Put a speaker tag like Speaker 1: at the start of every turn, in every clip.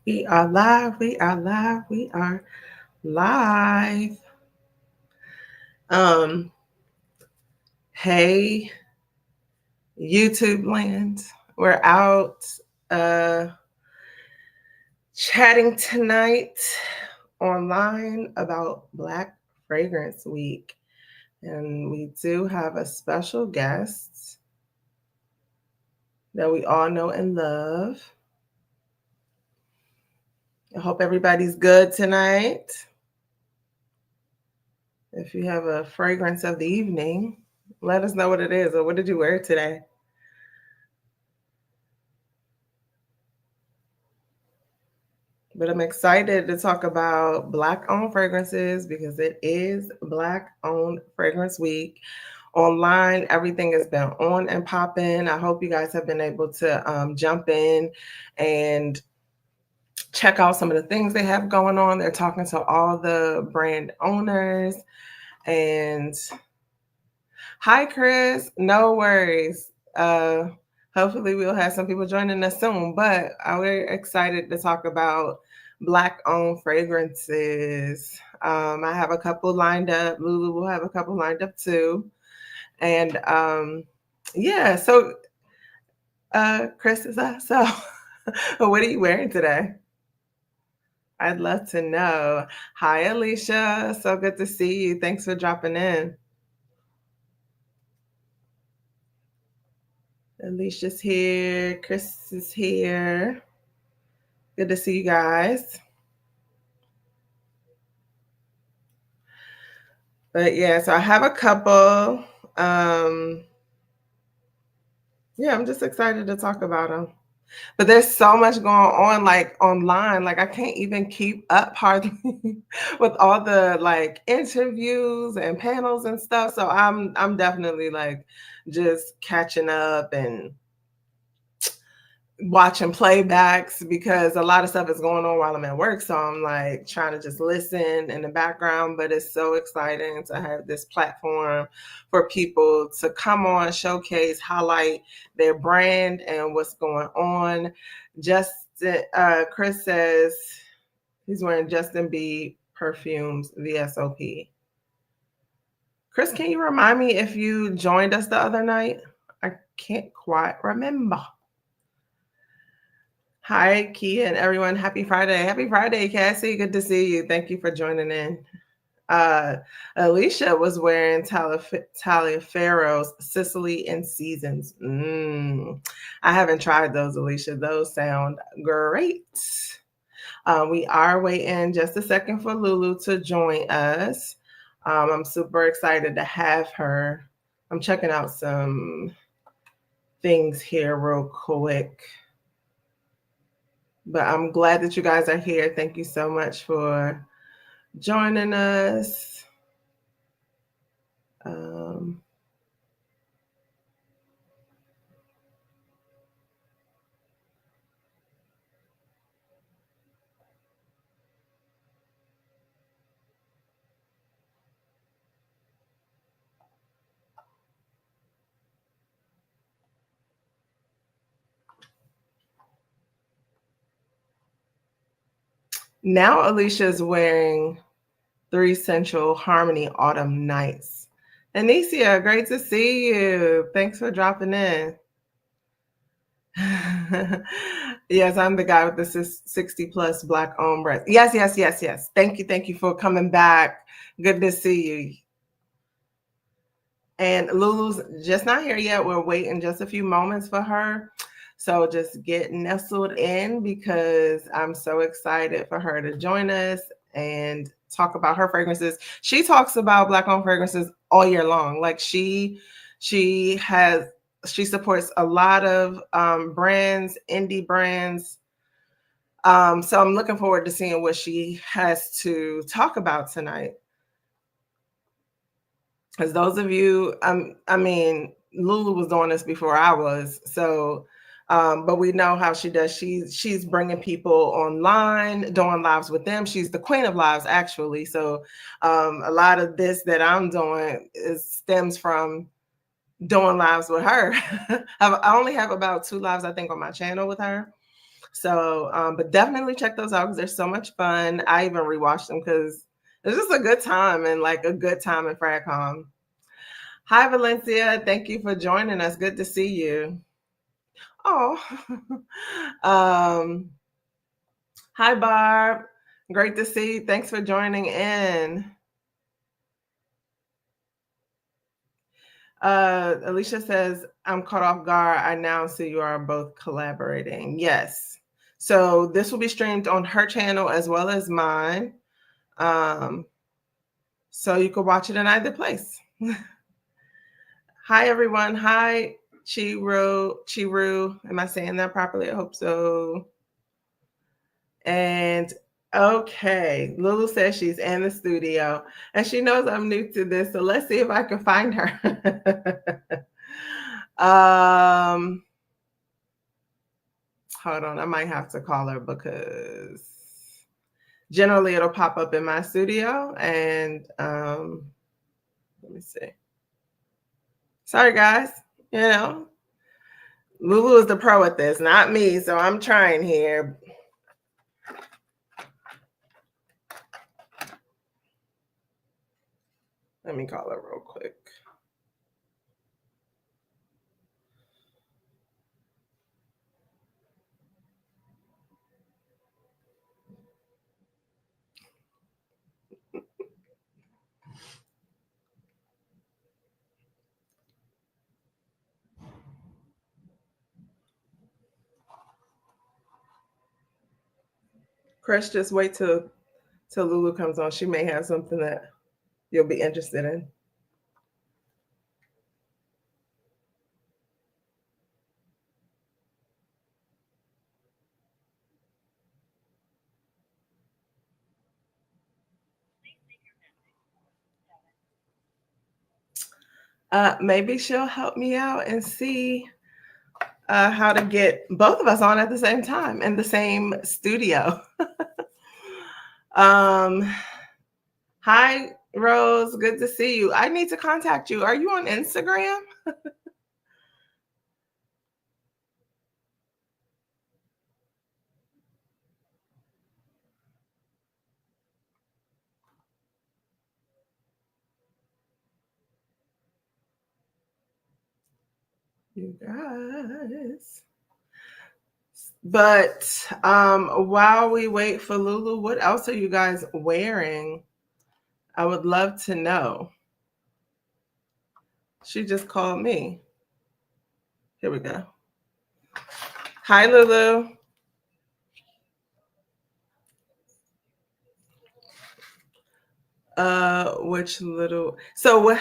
Speaker 1: We are live. We are live. We are live. Um, hey, YouTube land. We're out uh chatting tonight online about Black Fragrance Week. And we do have a special guest that we all know and love. I hope everybody's good tonight. If you have a fragrance of the evening, let us know what it is or what did you wear today? But I'm excited to talk about Black owned fragrances because it is Black owned Fragrance Week. Online, everything has been on and popping. I hope you guys have been able to jump in and check out some of the things they have going on. They're talking to all the brand owners. And hi, Chris. No worries. Hopefully, we'll have some people joining us soon. But we're excited to talk about Black owned fragrances. I have a couple lined up. Lulu will have a couple lined up too. And yeah, so Chris is us. So what are you wearing today? I'd love to know. Hi, Alicia. So good to see you. Thanks for dropping in. Alicia's here. Chris is here. Good to see you guys. But yeah, so I have a couple. Yeah, I'm just excited to talk about them. But there's so much going on like online. Like I can't even keep up hardly with all the like interviews and panels and stuff. So I'm definitely like just catching up and watching playbacks because a lot of stuff is going on while I'm at work. So I'm like trying to just listen in the background, but it's so exciting to have this platform for people to come on, showcase, highlight their brand and what's going on. Just Chris says he's wearing Justin B perfumes VSOP. Chris, can you remind me if you joined us the other night? I can't quite remember. Hi, Kia and everyone. Happy Friday. Happy Friday, Cassie. Good to see you. Thank you for joining in. Alicia was wearing Taliaferro's Sicily in Seasons. I haven't tried those, Alicia. Those sound great. We are waiting just a second for Lulu to join us. I'm super excited to have her. I'm checking out some things here real quick. But I'm glad that you guys are here. Thank you so much for joining us. Now Alicia's wearing 3 Central Harmony Autumn Nights. Anicia, great to see you. Thanks for dropping in. Yes, I'm the guy with the 60 plus black ombre. Yes. Thank you for coming back. Good to see you. And Lulu's just not here yet. We're waiting just a few moments for her. So just get nestled in because I'm so excited for her to join us and talk about her fragrances. She talks about Black owned fragrances all year long. Like she supports a lot of brands, indie brands. So I'm looking forward to seeing what she has to talk about tonight. As those of you, I mean, Lulu was doing this before I was, so but we know how she does. She's bringing people online, doing lives with them. She's the queen of lives, actually. So a lot of this that I'm doing stems from doing lives with her. I only have about 2 lives, I think, on my channel with her. So, but definitely check those out because they're so much fun. I even rewatched them because it's just a good time and like a good time in FragCom. Hi, Valencia. Thank you for joining us. Good to see you. Oh, um, hi, Barb. Great to see you. Thanks for joining in. Alicia says, I'm caught off guard. I now see you are both collaborating. Yes. So this will be streamed on her channel as well as mine. So you can watch it in either place. Hi, everyone. Hi, Chiru. Am I saying that properly? I hope so. And okay, Lulu says she's in the studio and she knows I'm new to this. So let's see if I can find her. Hold on, I might have to call her because generally it'll pop up in my studio. And let me see. Sorry, guys. You know, Lulu is the pro at this, not me. So I'm trying here. Let me call her real quick. Chris, just wait till Lulu comes on. She may have something that you'll be interested in. Maybe she'll help me out and see how to get both of us on at the same time in the same studio. Hi, Rose. Good to see you. I need to contact you. Are you on Instagram? You guys. But while we wait for Lulu, what else are you guys wearing? I would love to know. She just called me. Here we go. Hi, Lulu. Which little? So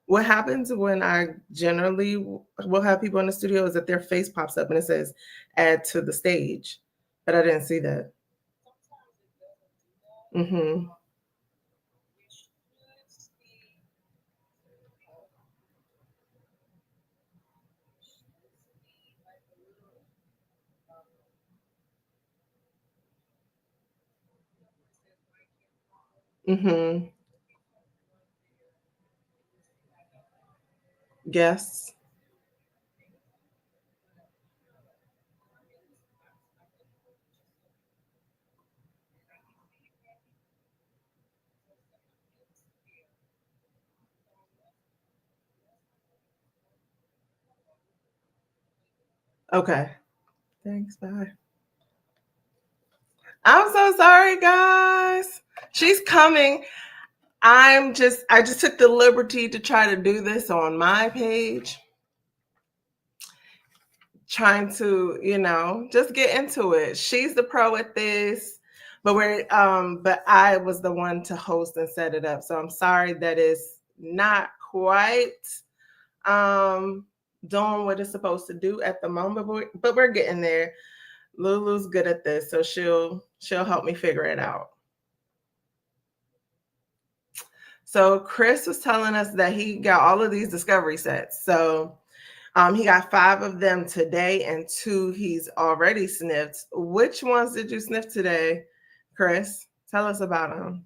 Speaker 1: what happens when I generally will have people in the studio is that their face pops up and it says add to the stage, but I didn't see that. Mm-hmm. Mm-hmm. Yes. Okay. Thanks. Bye. I'm so sorry, guys. She's coming. I just took the liberty to try to do this on my page, trying to, just get into it. She's the pro at this, but I was the one to host and set it up. So I'm sorry that it's not quite doing what it's supposed to do at the moment, but we're getting there. Lulu's good at this, so she'll help me figure it out. So Chris was telling us that he got all of these discovery sets. So he got 5 of them today and 2 he's already sniffed. Which ones did you sniff today, Chris? Tell us about them.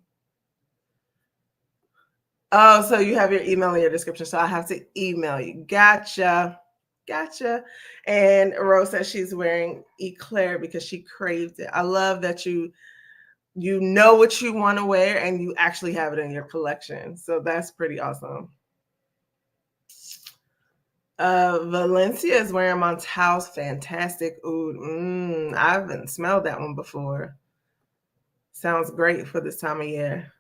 Speaker 1: Oh, so you have your email in your description. So I have to email you. Gotcha. Gotcha. And Rose says she's wearing Eclair because she craved it. I love that you know what you want to wear and you actually have it in your collection. So that's pretty awesome. Valencia is wearing Montal's Fantastic Oud. I haven't smelled that one before. Sounds great for this time of year.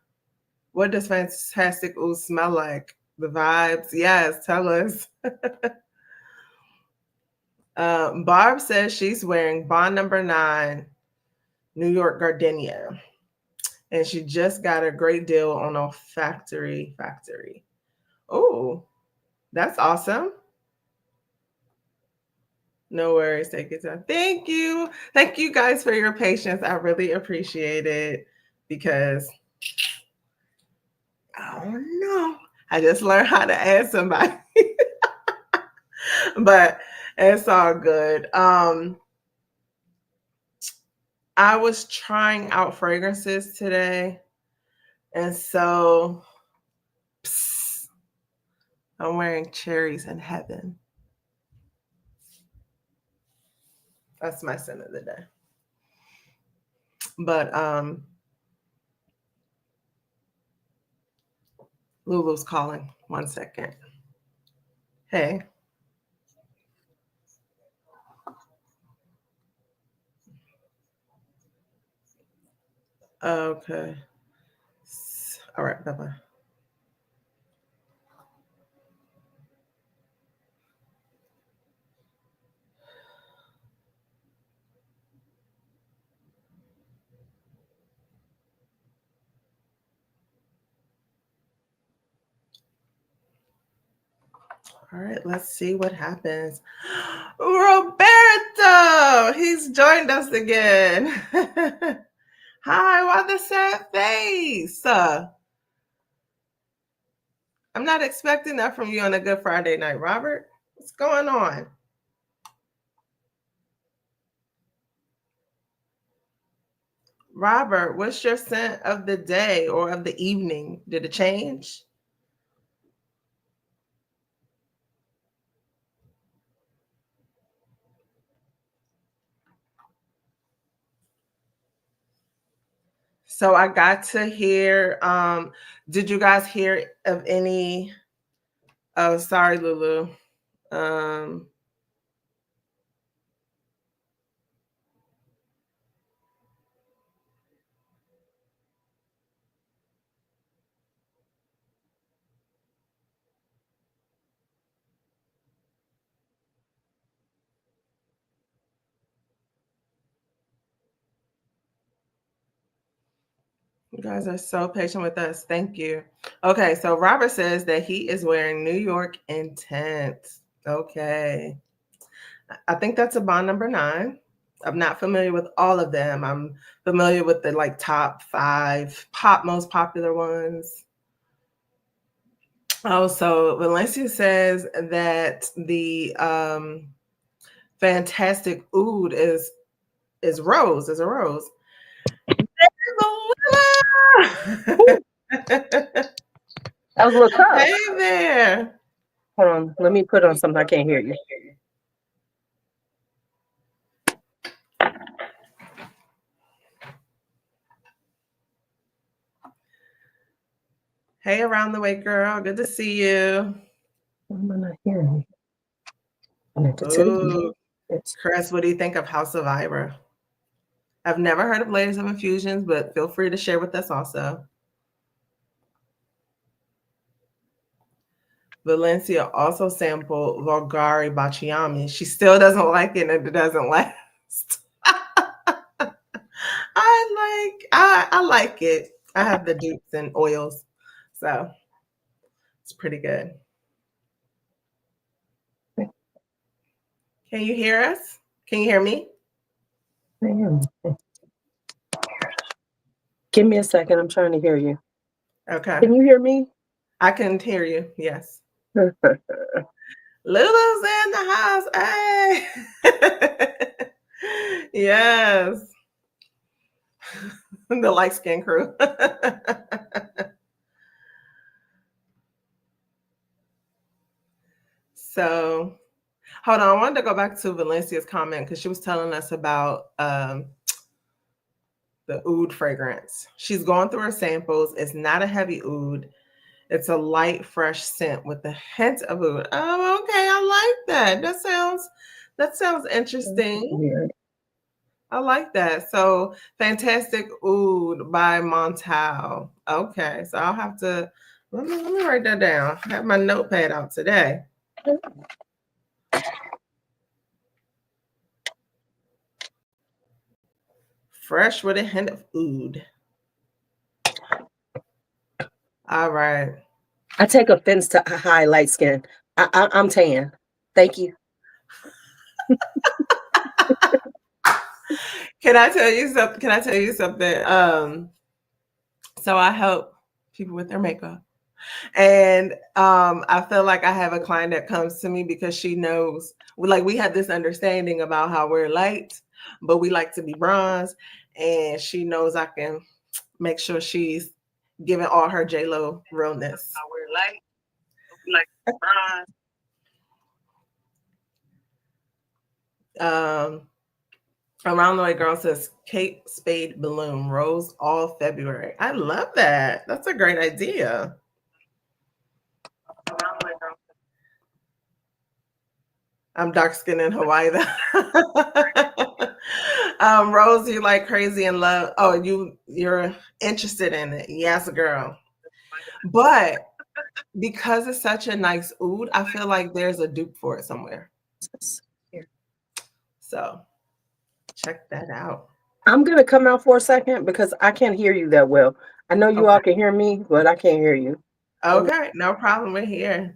Speaker 1: What does Fantastic Oud smell like? The vibes? Yes, tell us. Barb says she's wearing Bond number 9, New York Gardenia. And she just got a great deal on a factory. Oh, that's awesome. No worries. Take your time. Thank you. Thank you guys for your patience. I really appreciate it because I don't know. I just learned how to ask somebody. But it's all good. I was trying out fragrances today. And so I'm wearing Cherries in Heaven. That's my scent of the day. But Lulu's calling. 1 second. Hey. Okay. All right. Bye-bye. All right, let's see what happens. Roberto, he's joined us again. Hi, why the sad face? I'm not expecting that from you on a Good Friday night, Robert. What's going on? Robert, what's your scent of the day or of the evening? Did it change? So I got to hear, did you guys hear of any, oh, sorry, Lulu. You guys are so patient with us. Thank you. Okay, so Robert says that he is wearing New York Intense. Okay. I think that's a Bond number 9. I'm not familiar with all of them. I'm familiar with the like top 5 most popular ones. Oh, so Valencia says that the Fantastic Oud is rose, is a rose.
Speaker 2: That was a little tough.
Speaker 1: Hey there.
Speaker 2: Hold on. Let me put on something. I can't hear you.
Speaker 1: Hey, around the way, girl. Good to see you.
Speaker 2: Why am I not hearing you?
Speaker 1: Ooh, Chris, what do you think of House of Ira? I've never heard of Layers of Infusions, but feel free to share with us also. Valencia also sampled Vulgari Baciami. She still doesn't like it and it doesn't last. I like it. I have the dupes and oils, so it's pretty good. Can you hear us? Can you hear me?
Speaker 2: Give me a second. I'm trying to hear you.
Speaker 1: Okay.
Speaker 2: Can you hear me?
Speaker 1: I can hear you. Yes. Lulu's in the house. Hey. Yes. The light skin crew. So, Hold on, I wanted to go back to Valencia's comment because she was telling us about the oud fragrance. She's going through her samples. It's not a heavy oud. It's a light, fresh scent with a hint of oud. Oh, okay, I like that. That sounds interesting.
Speaker 2: Weird.
Speaker 1: I like that. So, Fantastic Oud by Montal. Okay, so I'll have to let me write that down. I have my notepad out today. Fresh with a hint of oud. All right.
Speaker 2: I take offense to high light skin. I'm tan. Thank you.
Speaker 1: Can I tell you something? So I help people with their makeup. And I feel like I have a client that comes to me because she knows, like, we have this understanding about how we're light, but we like to be bronze. And she knows I can make sure she's giving all her J-Lo realness. How we're light, we like to be bronze. Around the Way Girl says Kate Spade Bloom, Rose all February. I love that. That's a great idea. I'm dark skinned in Hawaii. Rose, you like Crazy in Love. Oh, you're interested in it. Yes, girl. But because it's such a nice oud, I feel like there's a dupe for it somewhere. So check that out.
Speaker 2: I'm gonna come out for a second because I can't hear you that well. I know you all can hear me, but I can't hear you.
Speaker 1: Okay, no problem. We're here.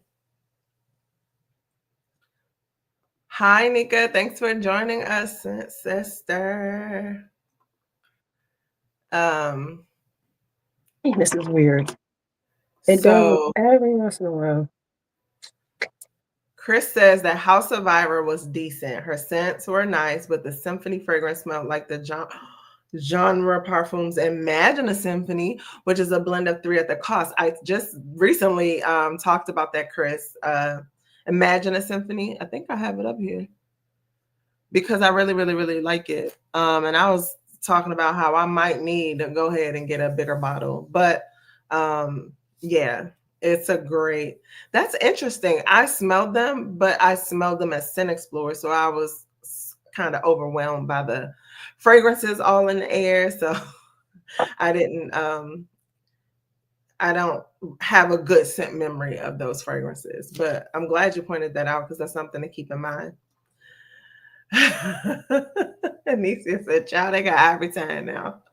Speaker 1: Hi, Nika. Thanks for joining us, sister.
Speaker 2: This is weird. It
Speaker 1: So
Speaker 2: does every once in a while.
Speaker 1: Chris says that House Survivor was decent. Her scents were nice, but the symphony fragrance smelled like the genre parfums. Imagine a Symphony, which is a blend of three at the cost. I just recently talked about that, Chris. Imagine a Symphony. I think I have it up here because I really, really, really like it. And I was talking about how I might need to go ahead and get a bigger bottle. But yeah, it's a great. That's interesting. I smelled them, but I smelled them as Scent Explorer. So I was kind of overwhelmed by the fragrances all in the air. So I didn't I don't have a good scent memory of those fragrances, but I'm glad you pointed that out because that's something to keep in mind. Anicia said, child, they got Ivory Time now.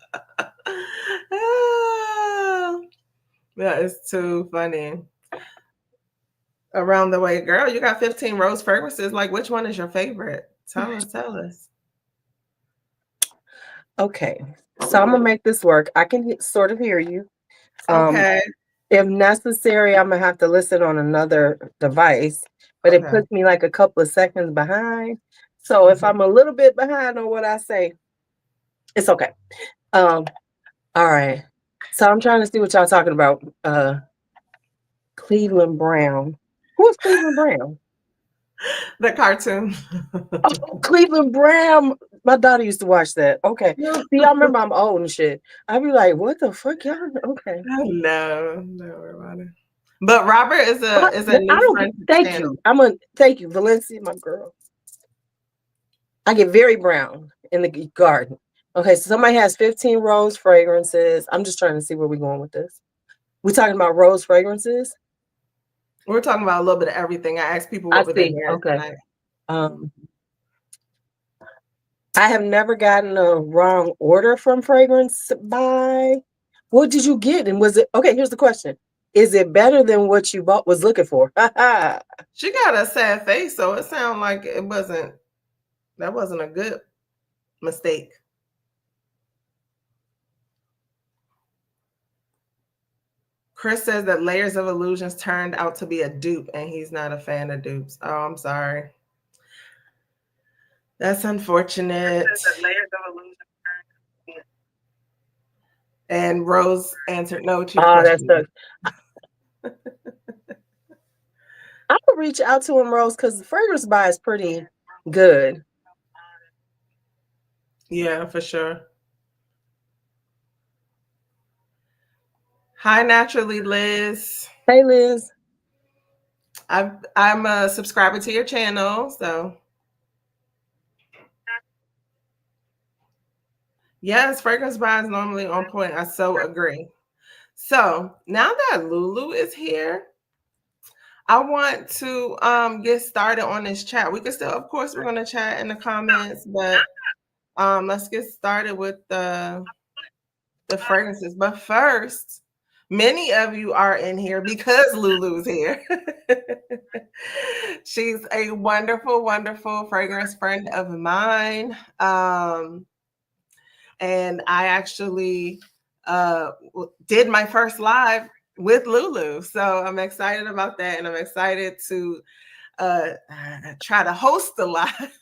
Speaker 1: Oh, that is too funny. Around the Way Girl, you got 15 rose fragrances. Like, which one is your favorite? Tell us.
Speaker 2: Okay, so I'm gonna make this work. I can sort of hear you.
Speaker 1: Okay.
Speaker 2: If necessary, I'm gonna have to listen on another device, but it puts me like a couple of seconds behind. So if I'm a little bit behind on what I say, it's okay. All right. So I'm trying to see what y'all talking about. Cleveland Brown. Who is Cleveland Brown?
Speaker 1: The cartoon.
Speaker 2: Oh, Cleveland Brown. My daughter used to watch that. Okay. See, I remember I'm old and shit. I'd be like, what the fuck, y'all? Okay.
Speaker 1: No, about it. But Robert is a new friend.
Speaker 2: Thank you. Thank you, Valencia, my girl. I get very brown in the garden. Okay, so somebody has 15 rose fragrances. I'm just trying to see where we're going with this. We're talking about rose fragrances.
Speaker 1: We're talking about a little bit of everything. I asked people what would they get.
Speaker 2: Okay. I have never gotten a wrong order from Fragrance by. What did you get? And was it okay? Here's the question: is it better than what you was looking for?
Speaker 1: She got a sad face, so it sounded like it wasn't. That wasn't a good mistake. Chris says that Layers of Illusions turned out to be a dupe, and he's not a fan of dupes. Oh, I'm sorry. That's unfortunate. And Rose answered no to your question.
Speaker 2: That's I would reach out to him, Rose, because Fragrance Buy is pretty good.
Speaker 1: Yeah, for sure. Hi, Naturally Liz.
Speaker 2: Hey, Liz.
Speaker 1: I'm a subscriber to your channel, so yes, Fragrance Buy is normally on point. I so agree. So now that Lulu is here, I want to get started on this chat. We can still, of course, we're going to chat in the comments, but let's get started with the fragrances. But first, many of you are in here because Lulu's here. She's a wonderful, wonderful fragrance friend of mine. And I actually did my first live with Lulu. So I'm excited about that. And I'm excited to try to host the live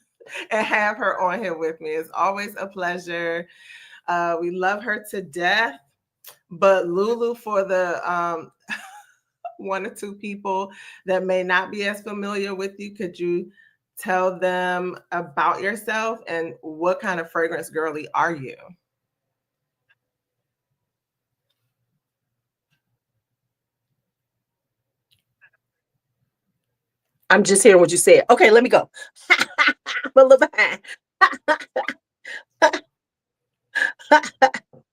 Speaker 1: and have her on here with me. It's always a pleasure. We love her to death. But Lulu, for the one or two people that may not be as familiar with you, could you tell them about yourself and what kind of fragrance girly are you?
Speaker 2: I'm just hearing what you said. Okay, let me go. I'm a little behind.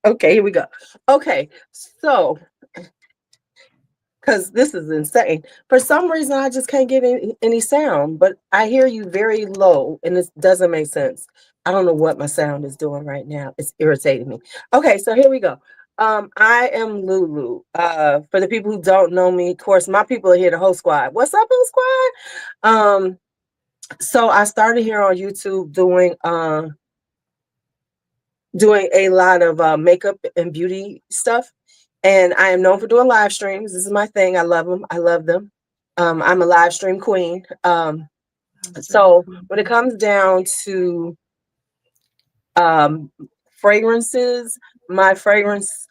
Speaker 2: Okay, here we go. Okay, so because this is insane. For some reason, I just can't get any sound, but I hear you very low, and this doesn't make sense. I don't know what my sound is doing right now. It's irritating me. Okay, so here we go. I am Lulu. For the people who don't know me, of course, my people are here, the whole squad. What's up, whole squad? So I started here on YouTube doing a lot of makeup and beauty stuff. And I am known for doing live streams. This is my thing. I love them. I love them. I'm a live stream queen. So when it comes down to fragrances, my fragrance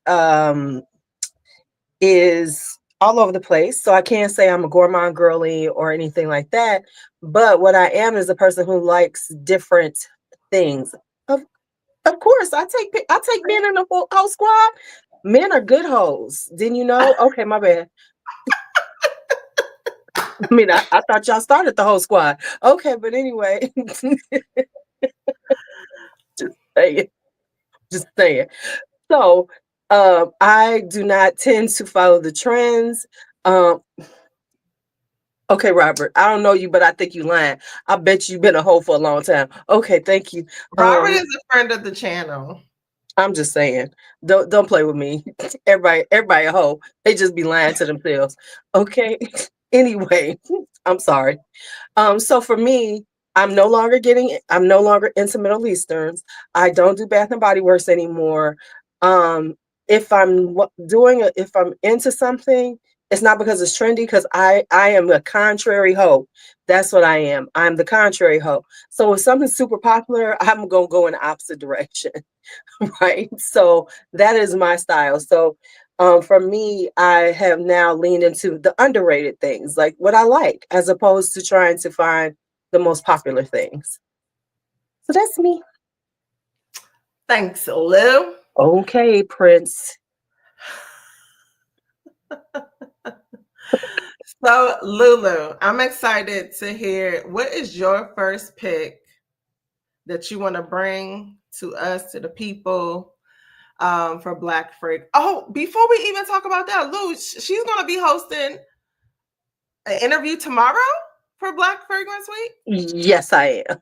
Speaker 2: is all over the place. So I can't say I'm a gourmand girly or anything like that. But what I am is a person who likes different things. Of course, I take men in the whole squad. Men are good hoes. Didn't you know? Okay, my bad. I mean, I thought y'all started the whole squad. Okay, but anyway, just saying, just saying. So, I do not tend to follow the trends. Okay, Robert, I don't know you, but I think you lying. I bet you've been a hoe for a long time. Okay, thank you.
Speaker 1: Robert is a friend of the channel.
Speaker 2: I'm just saying, don't play with me. Everybody a hoe. They just be lying to themselves. Okay. Anyway, I'm sorry. So for me, I'm no longer into Middle Easterns. I don't do Bath and Body Works anymore. If I'm into something, it's not because it's trendy, because I am a contrary hoe. That's what I am. I'm the contrary hoe. So if something's super popular, I'm gonna go in the opposite direction. Right? So that is my style. So for me, I have now leaned into the underrated things, like what I like, as opposed to trying to find the most popular things. So that's me.
Speaker 1: Thanks, Lou.
Speaker 2: Okay, Prince.
Speaker 1: So, Lulu, I'm excited to hear, what is your first pick that you want to bring to us, to the people, for Black Frig? Oh, before we even talk about that, Lou, she's going to be hosting an interview tomorrow for Black Fragrance Week?
Speaker 2: Yes, I am.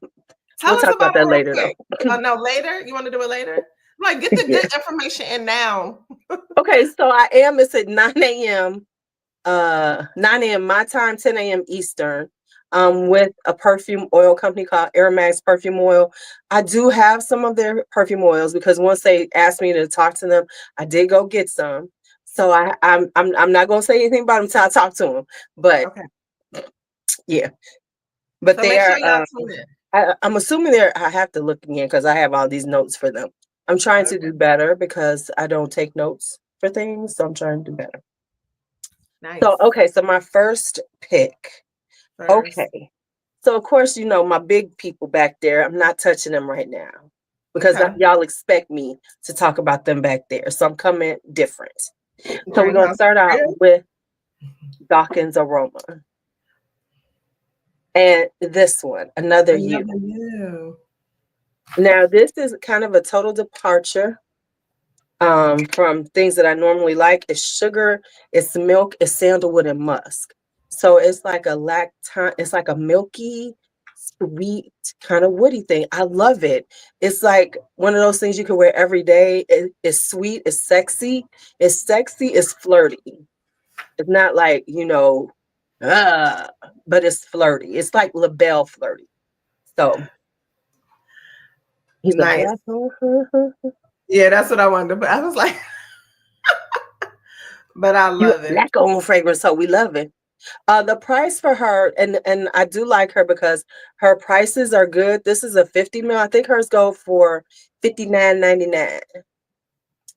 Speaker 1: Tell us
Speaker 2: talk about that
Speaker 1: it
Speaker 2: later,
Speaker 1: quick.
Speaker 2: though.
Speaker 1: Oh, no, later? You want to do it later? Like, get the good information in now.
Speaker 2: Okay, so I am. It's at 9 a.m. 9 a.m. my time, 10 a.m. Eastern. With a perfume oil company called Aromax Perfume Oil. I do have some of their perfume oils because once they asked me to talk to them, I did go get some. So I'm not gonna say anything about them until I talk to them. But okay. Yeah, but
Speaker 1: so
Speaker 2: they
Speaker 1: make
Speaker 2: are.
Speaker 1: Sure y'all tune in.
Speaker 2: I'm assuming they're. I have to look again because I have all these notes for them. I'm trying to do better because I don't take notes for things, so I'm trying to do better. Nice. So okay, so my first pick
Speaker 1: first.
Speaker 2: Okay. So of course, my big people back there, I'm not touching them right now because
Speaker 1: Okay.
Speaker 2: y'all expect me to talk about them back there. So I'm coming different. So we're going to
Speaker 1: Greenhouse
Speaker 2: start out
Speaker 1: area.
Speaker 2: with Dawkins Aroma. And this one, Another You.
Speaker 1: Another you.
Speaker 2: Now, this is kind of a total departure from things that I normally like. It's sugar, it's milk, it's sandalwood and musk. So it's like it's like a milky, sweet, kind of woody thing. I love it. It's like one of those things you can wear every day. It's sweet, it's flirty. It's not like, but it's flirty. It's like LaBelle flirty. So he's like,
Speaker 1: Nice. Yeah, that's what I wanted to put. I was like, but I
Speaker 2: you
Speaker 1: love it.
Speaker 2: black owned fragrance, so we love it. The price for her, and I do like her because her prices are good. This is a 50 ml. I think hers go for $59.99.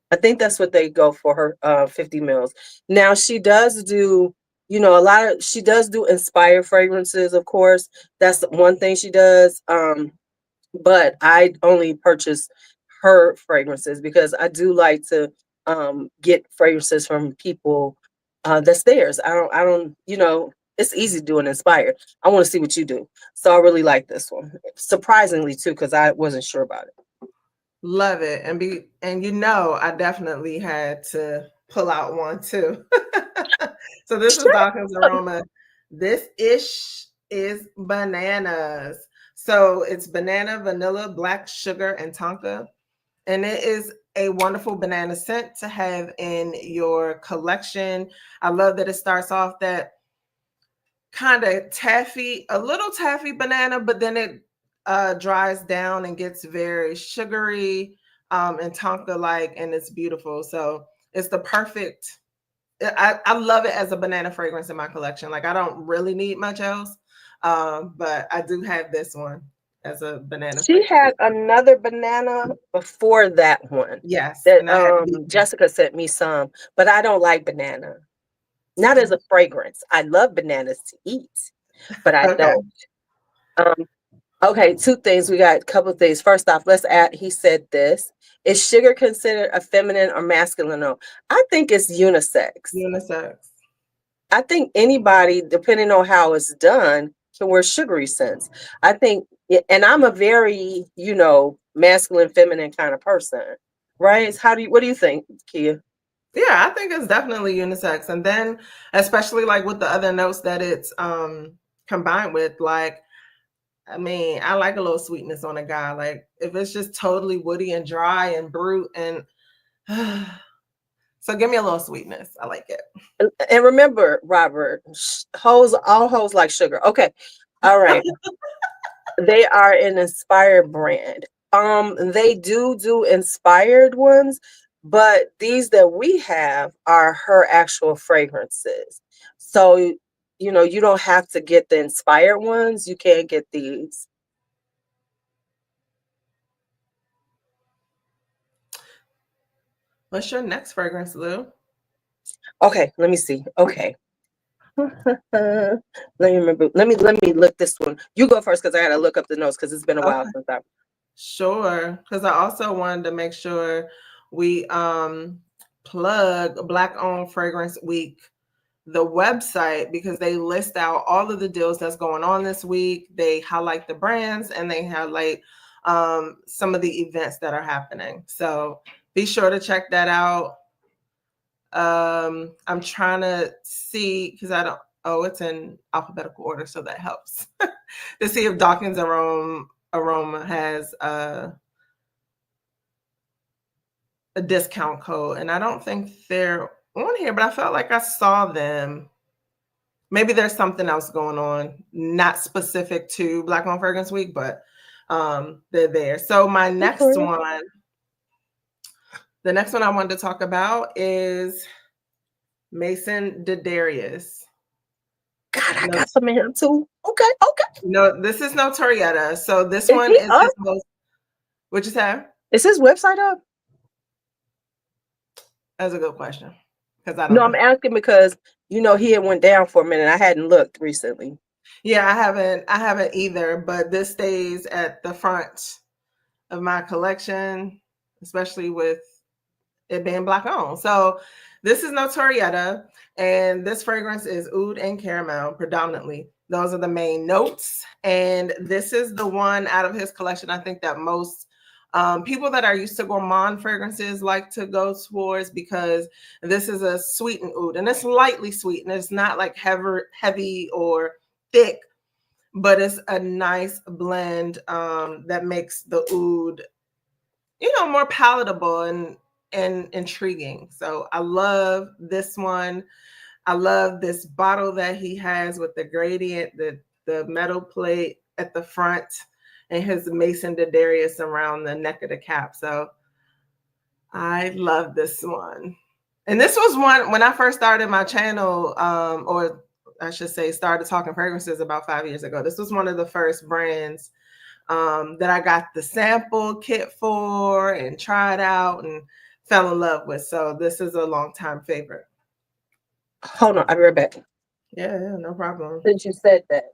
Speaker 2: I think that's what they go for her 50 mils. Now she does do, she does do inspired fragrances, of course. That's one thing she does. But I only purchase her fragrances because I do like to get fragrances from people that's theirs. I don't, it's easy to do an inspired. I want to see what you do. So I really like this one. Surprisingly too, because I wasn't sure about it.
Speaker 1: Love it. And I definitely had to pull out one too. So this is Dawkins Aroma. This is bananas. So it's banana, vanilla, black sugar, and tonka. And it is a wonderful banana scent to have in your collection. I love that it starts off that kind of a little taffy banana, but then it dries down and gets very sugary and tonka like, and it's beautiful. So it's the perfect. I love it as a banana fragrance in my collection. Like I don't really need much else, but I do have this one as a banana
Speaker 2: She
Speaker 1: fragrance.
Speaker 2: had another banana before that one
Speaker 1: Yes,
Speaker 2: that
Speaker 1: and I had
Speaker 2: Jessica sent me some, but I don't like banana. Not as a fragrance. I love bananas to eat, but I
Speaker 1: okay.
Speaker 2: don't. Um, okay, two things. We got a couple of things. First off, let's add, he said this. Is sugar considered a feminine or masculine note? I think it's unisex.
Speaker 1: Unisex.
Speaker 2: I think anybody, depending on how it's done, can wear sugary scents. I think, and I'm a very, masculine, feminine kind of person, right? What do you think, Kia?
Speaker 1: Yeah, I think it's definitely unisex. And then especially like with the other notes that it's combined with, like I mean, I like a little sweetness on a guy. Like if it's just totally woody and dry and brute and so give me a little sweetness. I like it.
Speaker 2: And remember, Robert, all hoes like sugar. Okay. All right. They are an inspired brand. They do inspired ones, but these that we have are her actual fragrances. So, you don't have to get the inspired ones. You can get these.
Speaker 1: What's your next fragrance, Lou?
Speaker 2: Okay, let me see. Okay. Let me remember. Let me look this one. You go first because I gotta look up the notes because it's been a while
Speaker 1: Okay.
Speaker 2: since I.
Speaker 1: Sure. Because I also wanted to make sure we plug Black Owned Fragrance Week, the website, because they list out all of the deals that's going on this week. They highlight the brands and they highlight some of the events that are happening. So be sure to check that out. I'm trying to see because I don't. Oh, it's in alphabetical order, so that helps to see if Dawkins Aroma has a discount code, and I don't think they're on here, but I felt like I saw them. Maybe there's something else going on, not specific to Black Owned Fragrance Week, but they're there. So my next one, the next one I wanted to talk about is Mason Dararius.
Speaker 2: God, I got some in him too. Okay.
Speaker 1: No, this is no Torietta. So this
Speaker 2: Is
Speaker 1: one
Speaker 2: he
Speaker 1: is
Speaker 2: up?
Speaker 1: his most. What'd you say?
Speaker 2: Is his website up?
Speaker 1: That's a good question because I don't
Speaker 2: No,
Speaker 1: know.
Speaker 2: I'm asking because he had went down for a minute. I hadn't looked recently.
Speaker 1: Yeah, I haven't either, but this stays at the front of my collection, especially with it being Black owned. So this is Notorietta, and this fragrance is oud and caramel predominantly. Those are the main notes. And this is the one out of his collection I think that most people that are used to gourmand fragrances like to go towards, because this is a sweetened oud, and it's lightly sweet, and it's not like heavy or thick, but it's a nice blend that makes the oud, more palatable and intriguing. So I love this one. I love this bottle that he has with the gradient, the metal plate at the front, and his Mason Dararius around the neck of the cap. So I love this one. And this was one when I first started my channel, or I should say started talking fragrances about 5 years ago. This was one of the first brands that I got the sample kit for and tried out and fell in love with. So this is a long time favorite.
Speaker 2: Hold on, I'll be right back.
Speaker 1: Yeah, no problem.
Speaker 2: Since you said that.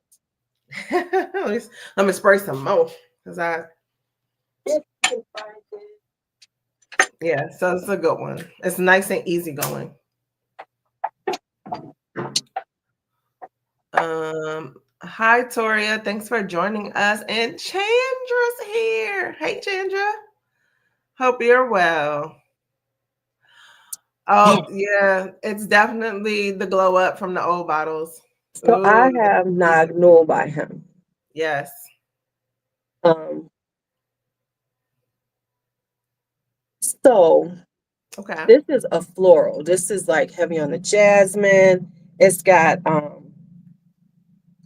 Speaker 1: Let me spray some more because yeah, so it's a good one. It's nice and easy going. Hi Toria, thanks for joining us. And Chandra's here. Hey Chandra. Hope you're well. Oh yeah, it's definitely the glow up from the old bottles.
Speaker 2: So
Speaker 1: Ooh.
Speaker 2: I have Nagno by him.
Speaker 1: Yes.
Speaker 2: So
Speaker 1: okay.
Speaker 2: This is a floral. This is like heavy on the jasmine. It's got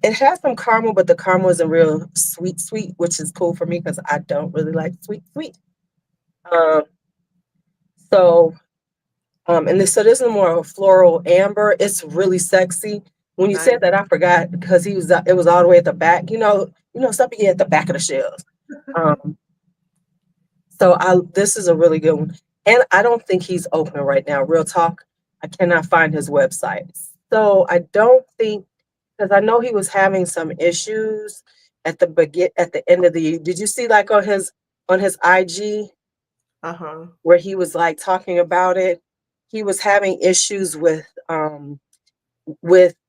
Speaker 2: it has some caramel, but the caramel isn't real sweet, which is cool for me because I don't really like sweet. So this is more of a floral amber. It's really sexy. When you said that, I forgot because it was all the way at the back. Stuff you get at the back of the shelves. This is a really good one. And I don't think he's open right now. Real talk. I cannot find his website. So I don't think, because I know he was having some issues at the end of the year. Did you see like on his IG where he was like talking about it? He was having issues with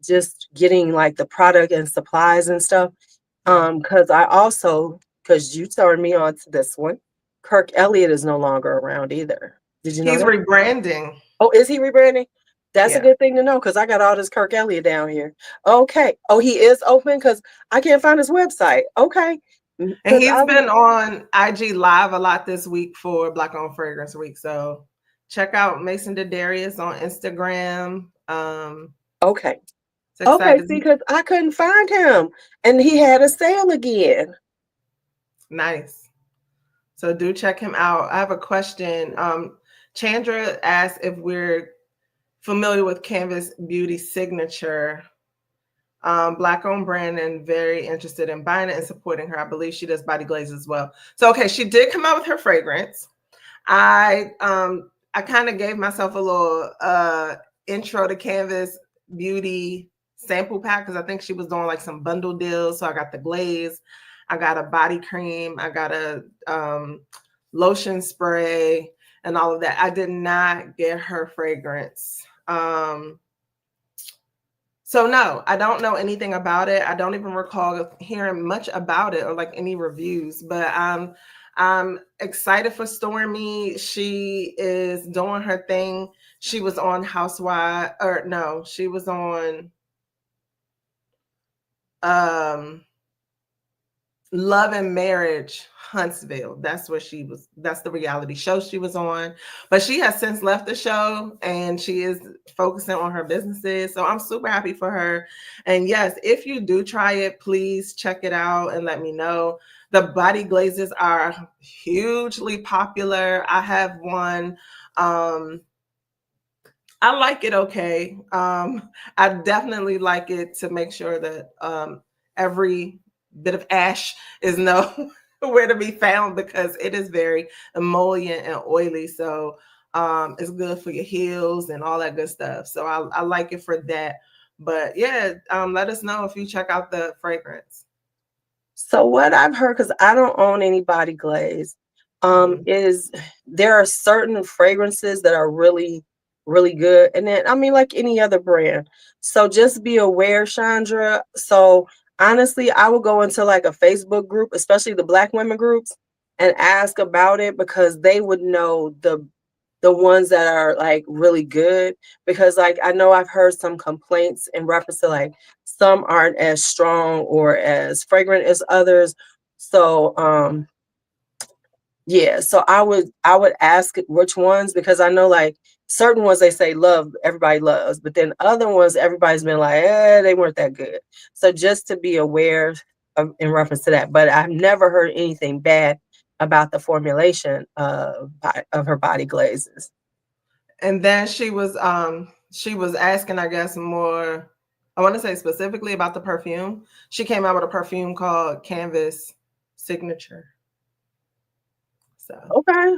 Speaker 2: just getting like the product and supplies and stuff. Because you turned me on to this one. Kirk Elliott is no longer around either. Did you know
Speaker 1: he's
Speaker 2: that?
Speaker 1: rebranding?
Speaker 2: Oh, is he rebranding? That's a good thing to know because I got all this Kirk Elliott down here. Okay. Oh, he is open because I can't find his website. Okay.
Speaker 1: And he's been on IG Live a lot this week for Black Owned Fragrance Week. So check out Mason Dararius on Instagram.
Speaker 2: Okay. Okay, see, because I couldn't find him and he had a sale again.
Speaker 1: Nice. So do check him out. I have a question. Chandra asked if we're familiar with Canvas Beauty Signature, Black owned brand, and very interested in buying it and supporting her. I believe she does body glaze as well. So okay, she did come out with her fragrance. I kind of gave myself a little intro to Canvas Beauty sample pack because I think she was doing like some bundle deals. So I got the glaze, I got a body cream, I got a lotion spray, and all of that. I did not get her fragrance. So no, I don't know anything about it. I don't even recall hearing much about it or like any reviews, but I'm excited for Stormy. She is doing her thing. She was on she was on Love and Marriage Huntsville. That's where she was. That's the reality show she was on. But she has since left the show and she is focusing on her businesses. So I'm super happy for her. And yes, if you do try it, please check it out and let me know. The body glazes are hugely popular. I have one. I like it okay. I definitely like it to make sure that every bit of ash is nowhere to be found because it is very emollient and oily. So it's good for your heels and all that good stuff. So I like it for that. But yeah, let us know if you check out the fragrance.
Speaker 2: So what I've heard, because I don't own any body glaze, is there are certain fragrances that are really, really good. And then, I mean, like any other brand. So just be aware, Chandra. So honestly, I will go into like a Facebook group, especially the Black women groups, and ask about it because they would know the ones that are like really good. Because like I know I've heard some complaints in reference to like some aren't as strong or as fragrant as others. So yeah, so I would ask which ones, because I know like certain ones they say love, everybody loves, but then other ones everybody's been like, they weren't that good. So just to be aware of, in reference to that. But I've never heard anything bad about the formulation of her body glazes.
Speaker 1: And then she was asking, I guess, more, I want to say specifically about the perfume. She came out with a perfume called Canvas Signature. So
Speaker 2: Okay.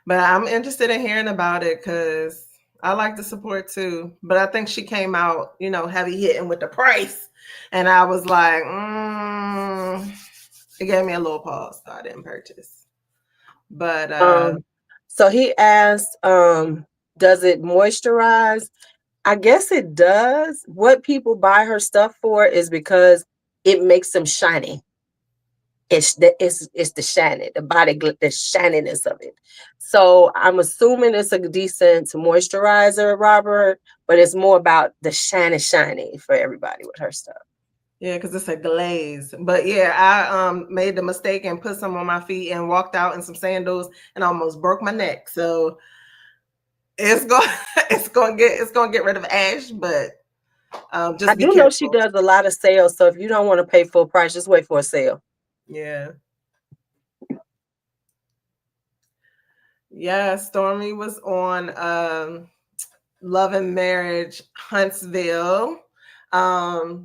Speaker 1: but I'm interested in hearing about it because I like the support too. But I think she came out, heavy hitting with the price. And I was like, it gave me a little pause, so I didn't purchase. But
Speaker 2: so he asked, does it moisturize? I guess it does. What people buy her stuff for is because it makes them shiny. It's the shining, the shininess of it. So I'm assuming it's a decent moisturizer, Robert, but it's more about the shiny for everybody with her stuff.
Speaker 1: Yeah, because it's a glaze. But yeah, I made the mistake and put some on my feet and walked out in some sandals and almost broke my neck. So it's going it's gonna get rid of ash, but just
Speaker 2: I
Speaker 1: be
Speaker 2: do know she
Speaker 1: careful.
Speaker 2: does a lot of sales, so if you don't want to pay full price, just wait for a sale.
Speaker 1: Yeah. Yeah, Stormy was on Love and Marriage Huntsville. I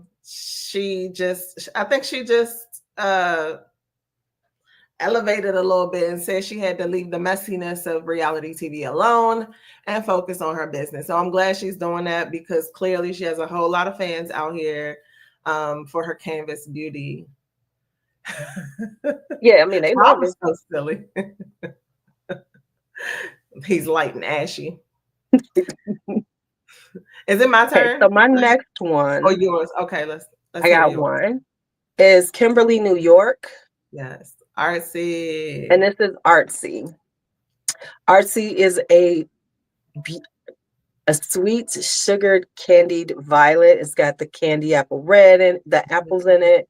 Speaker 1: think she just elevated a little bit and said she had to leave the messiness of reality TV alone and focus on her business. So I'm glad she's doing that because clearly she has a whole lot of fans out here for her canvas beauty.
Speaker 2: Yeah, I mean, they love it.
Speaker 1: So silly. He's light and ashy. Is it my
Speaker 2: Okay,
Speaker 1: turn?
Speaker 2: so my next
Speaker 1: Oh,
Speaker 2: one,
Speaker 1: yours. Okay, let's
Speaker 2: I
Speaker 1: hear
Speaker 2: got
Speaker 1: yours.
Speaker 2: one, is Kimberly New York.
Speaker 1: Yes. Artsy.
Speaker 2: And this is Artsy. Artsy is a sweet sugared candied violet. It's got the candy apple red and the apples in it,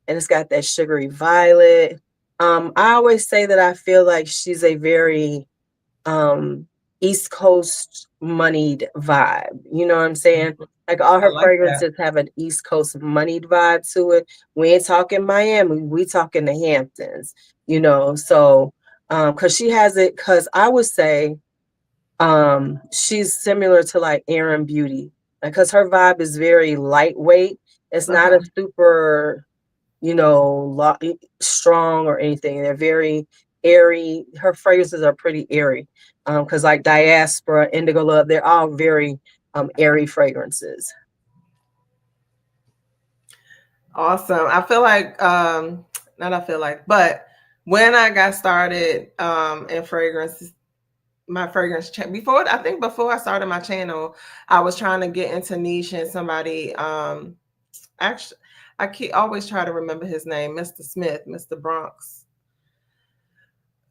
Speaker 2: and it's got that sugary violet. I always say that I feel like she's a very East Coast moneyed vibe. You know what I'm saying? Like all
Speaker 1: I
Speaker 2: her
Speaker 1: like that.
Speaker 2: fragrances have an East Coast moneyed vibe to it. We ain't talking Miami, we talking the Hamptons, so because she has it, because I would say she's similar to like Erin Beauty, because her vibe is very lightweight. It's not a super strong or anything. They're very airy. Her fragrances are pretty airy, because like Diaspora, Indigo Love, they're all very airy fragrances.
Speaker 1: Awesome. I feel like not I feel like, but when I got started in fragrances, my fragrance before I started my channel, I was trying to get into niche, and somebody actually I always try to remember his name, Mr. Smith, Mr. Bronx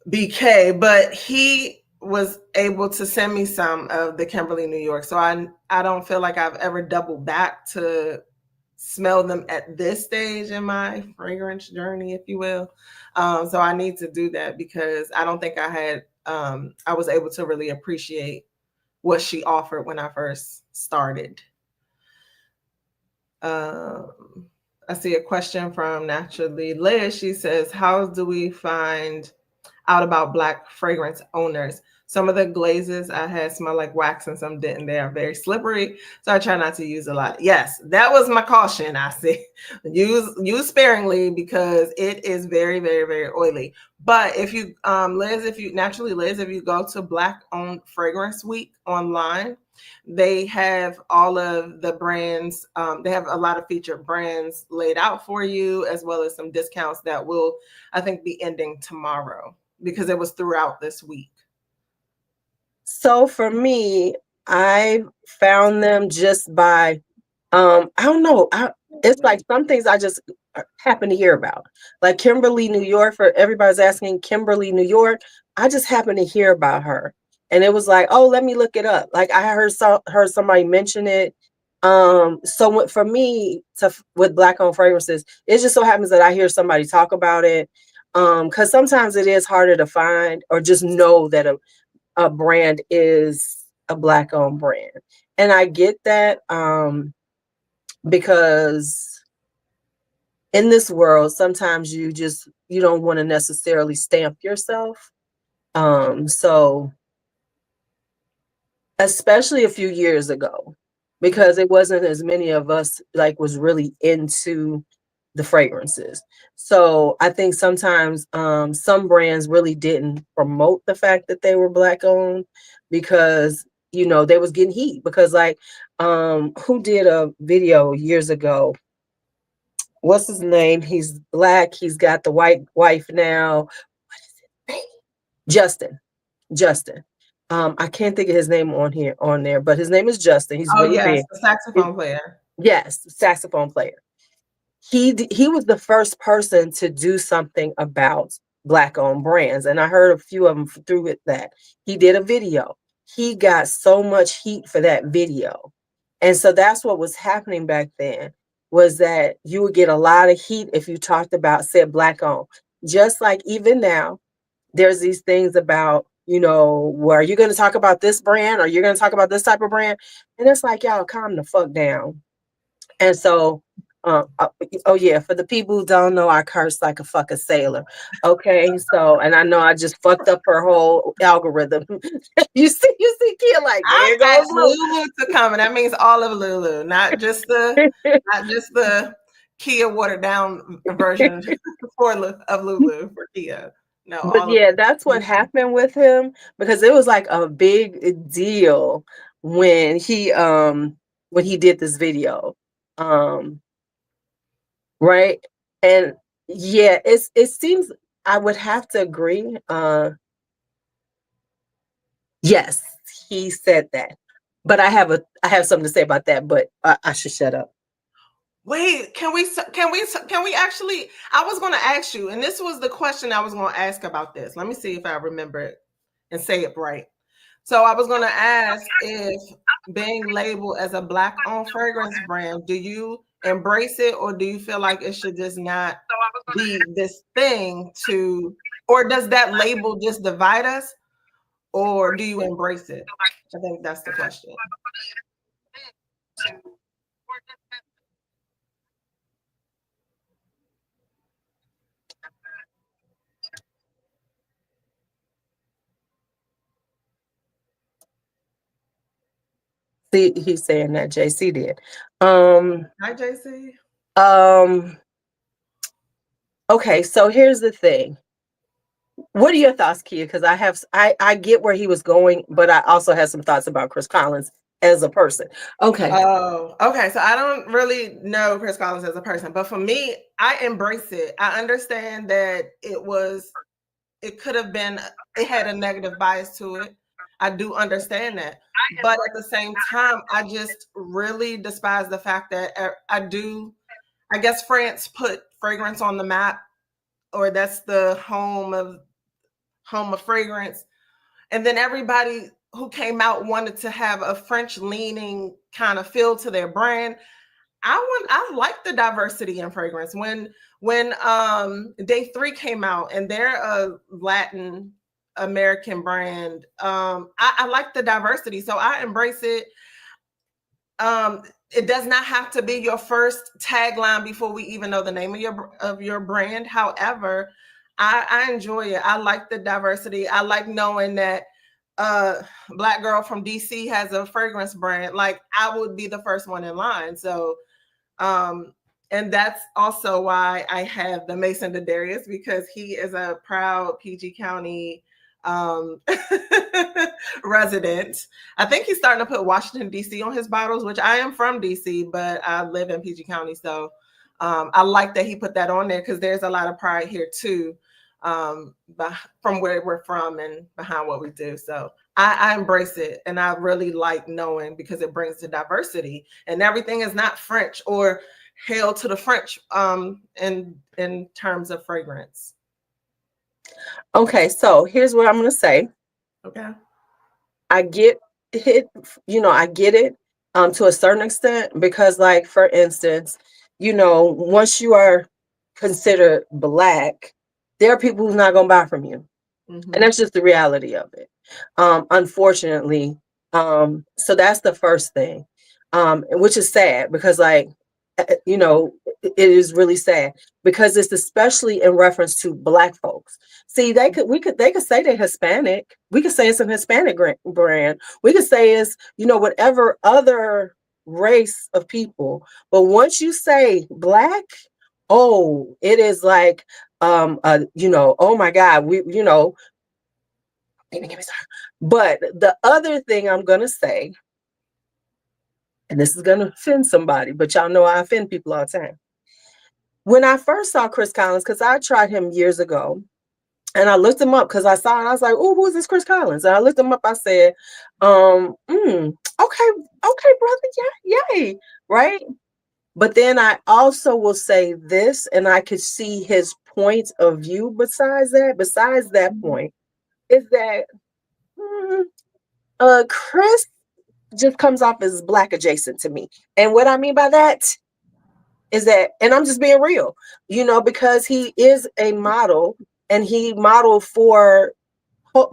Speaker 1: BK, but he was able to send me some of the Kimberly New York. So I don't feel like I've ever doubled back to smell them at this stage in my fragrance journey, if you will. So I need to do that because I don't think I was able to really appreciate what she offered when I first started. I see a question from Naturally Liz. She says, how do we find out about Black fragrance owners? Some of the glazes I had smell like wax and some didn't. They are very slippery, so I try not to use a lot. Yes, that was my caution. I say use sparingly because it is very, very, very oily. But if you Liz, if you go to Black Owned Fragrance Week online, They have all of the brands. They have a lot of featured brands laid out for you, as well as some discounts that will, I think, be ending tomorrow because it was throughout this week.
Speaker 2: So for me, I found them just by, I don't know. It's like some things I just happen to hear about. Like Kimberly New York, for everybody's asking Kimberly New York. I just happened to hear about her. And it was like, oh, let me look it up. Like I heard somebody mention it. So for me with Black owned fragrances, it just so happens that I hear somebody talk about it. Because sometimes it is harder to find or just know that a brand is a Black owned brand. And I get that because in this world, sometimes you don't want to necessarily stamp yourself. So especially a few years ago, because it wasn't as many of us like was really into the fragrances. So I think sometimes some brands really didn't promote the fact that they were Black owned because they was getting heat because like who did a video years ago? What's his name? He's Black. He's got the white wife now. What is his name? Justin. I can't think of his name on there, but his name is Justin. He's really
Speaker 1: yes,
Speaker 2: big.
Speaker 1: the saxophone player.
Speaker 2: Yes, saxophone player. He was the first person to do something about Black owned brands, and I heard a few of them through it. That he did a video. He got so much heat for that video, and so that's what was happening back then. Was that you would get a lot of heat if you talked about said Black owned. Just like even now, there's these things about, where you're going to talk about this brand or you're going to talk about this type of brand. And it's like, y'all calm the fuck down. And so, oh yeah, for the people who don't know, I curse like a fucking sailor. Okay. So, and I know I just fucked up her whole algorithm. you see, Kia, like, there
Speaker 1: I
Speaker 2: goes
Speaker 1: asked Lulu to come, and that means all of Lulu, not just the Kia watered down version of Lulu for Kia. No,
Speaker 2: But
Speaker 1: all of
Speaker 2: yeah, that's what happened with him because it was like a big deal when he did this video. Right? And yeah, it seems I would have to agree. Yes, he said that. But I have something to say about that, but I should shut up.
Speaker 1: Wait, can we actually, I was going to ask you, and this was the question I was going to ask about this. Let me see if I remember it and say it right. So I was going to ask if being labeled as a Black owned fragrance brand, do you embrace it, or do you feel like it should just not be this thing or does that label just divide us, or do you embrace it? I think that's the question.
Speaker 2: See, he's saying that JC did.
Speaker 1: Hi, JC.
Speaker 2: Okay, so here's the thing. What are your thoughts, Kia? Because I get where he was going, but I also have some thoughts about Chris Collins as a person. Okay.
Speaker 1: Oh, okay. So I don't really know Chris Collins as a person, but for me, I embrace it. I understand that it could have been, it had a negative bias to it. I do understand that. But at the same time, I just really despise the fact that I guess France put fragrance on the map, or that's the home of fragrance. And then everybody who came out wanted to have a French leaning kind of feel to their brand. I like the diversity in fragrance. When Day 3 came out and they're a Latin American brand, I like the diversity, so I embrace it. It does not have to be your first tagline before we even know the name of your brand. However, I enjoy it. I like the diversity. I like knowing that Black girl from DC has a fragrance brand. Like, I would be the first one in line. So and that's also why I have the Mason Dararius, because he is a proud PG County um, resident. I think he's starting to put Washington D.C. on his bottles, which I am from D.C., but I live in PG County, so I like that he put that on there because there's a lot of pride here too, from where we're from and behind what we do. So I embrace it, and I really like knowing because it brings the diversity, and everything is not French or hail to the French in terms of fragrance.
Speaker 2: Okay, so here's what I'm going to say.
Speaker 1: Okay.
Speaker 2: I get it, I get it to a certain extent because, like, for instance, once you are considered Black, there are people who's not going to buy from you.
Speaker 1: Mm-hmm.
Speaker 2: And that's just the reality of it. Unfortunately. So that's the first thing, which is sad because, like, it is really sad because it's especially in reference to Black folks. See, they could say they're Hispanic. We could say it's an Hispanic brand. We could say it's, whatever other race of people. But once you say Black, oh, it is like, oh my God, but the other thing I'm going to say, and this is going to offend somebody, but y'all know I offend people all the time. When I first saw Chris Collins, because I tried him years ago, and I looked him up because I saw it, and I was like, oh, who is this Chris Collins? And I looked him up, I said, okay, brother, yeah, yay, right? But then I also will say this, and I could see his point of view besides that point, is that Chris just comes off as Black adjacent to me. And what I mean by that is that, and I'm just being real, because he is a model and he modeled for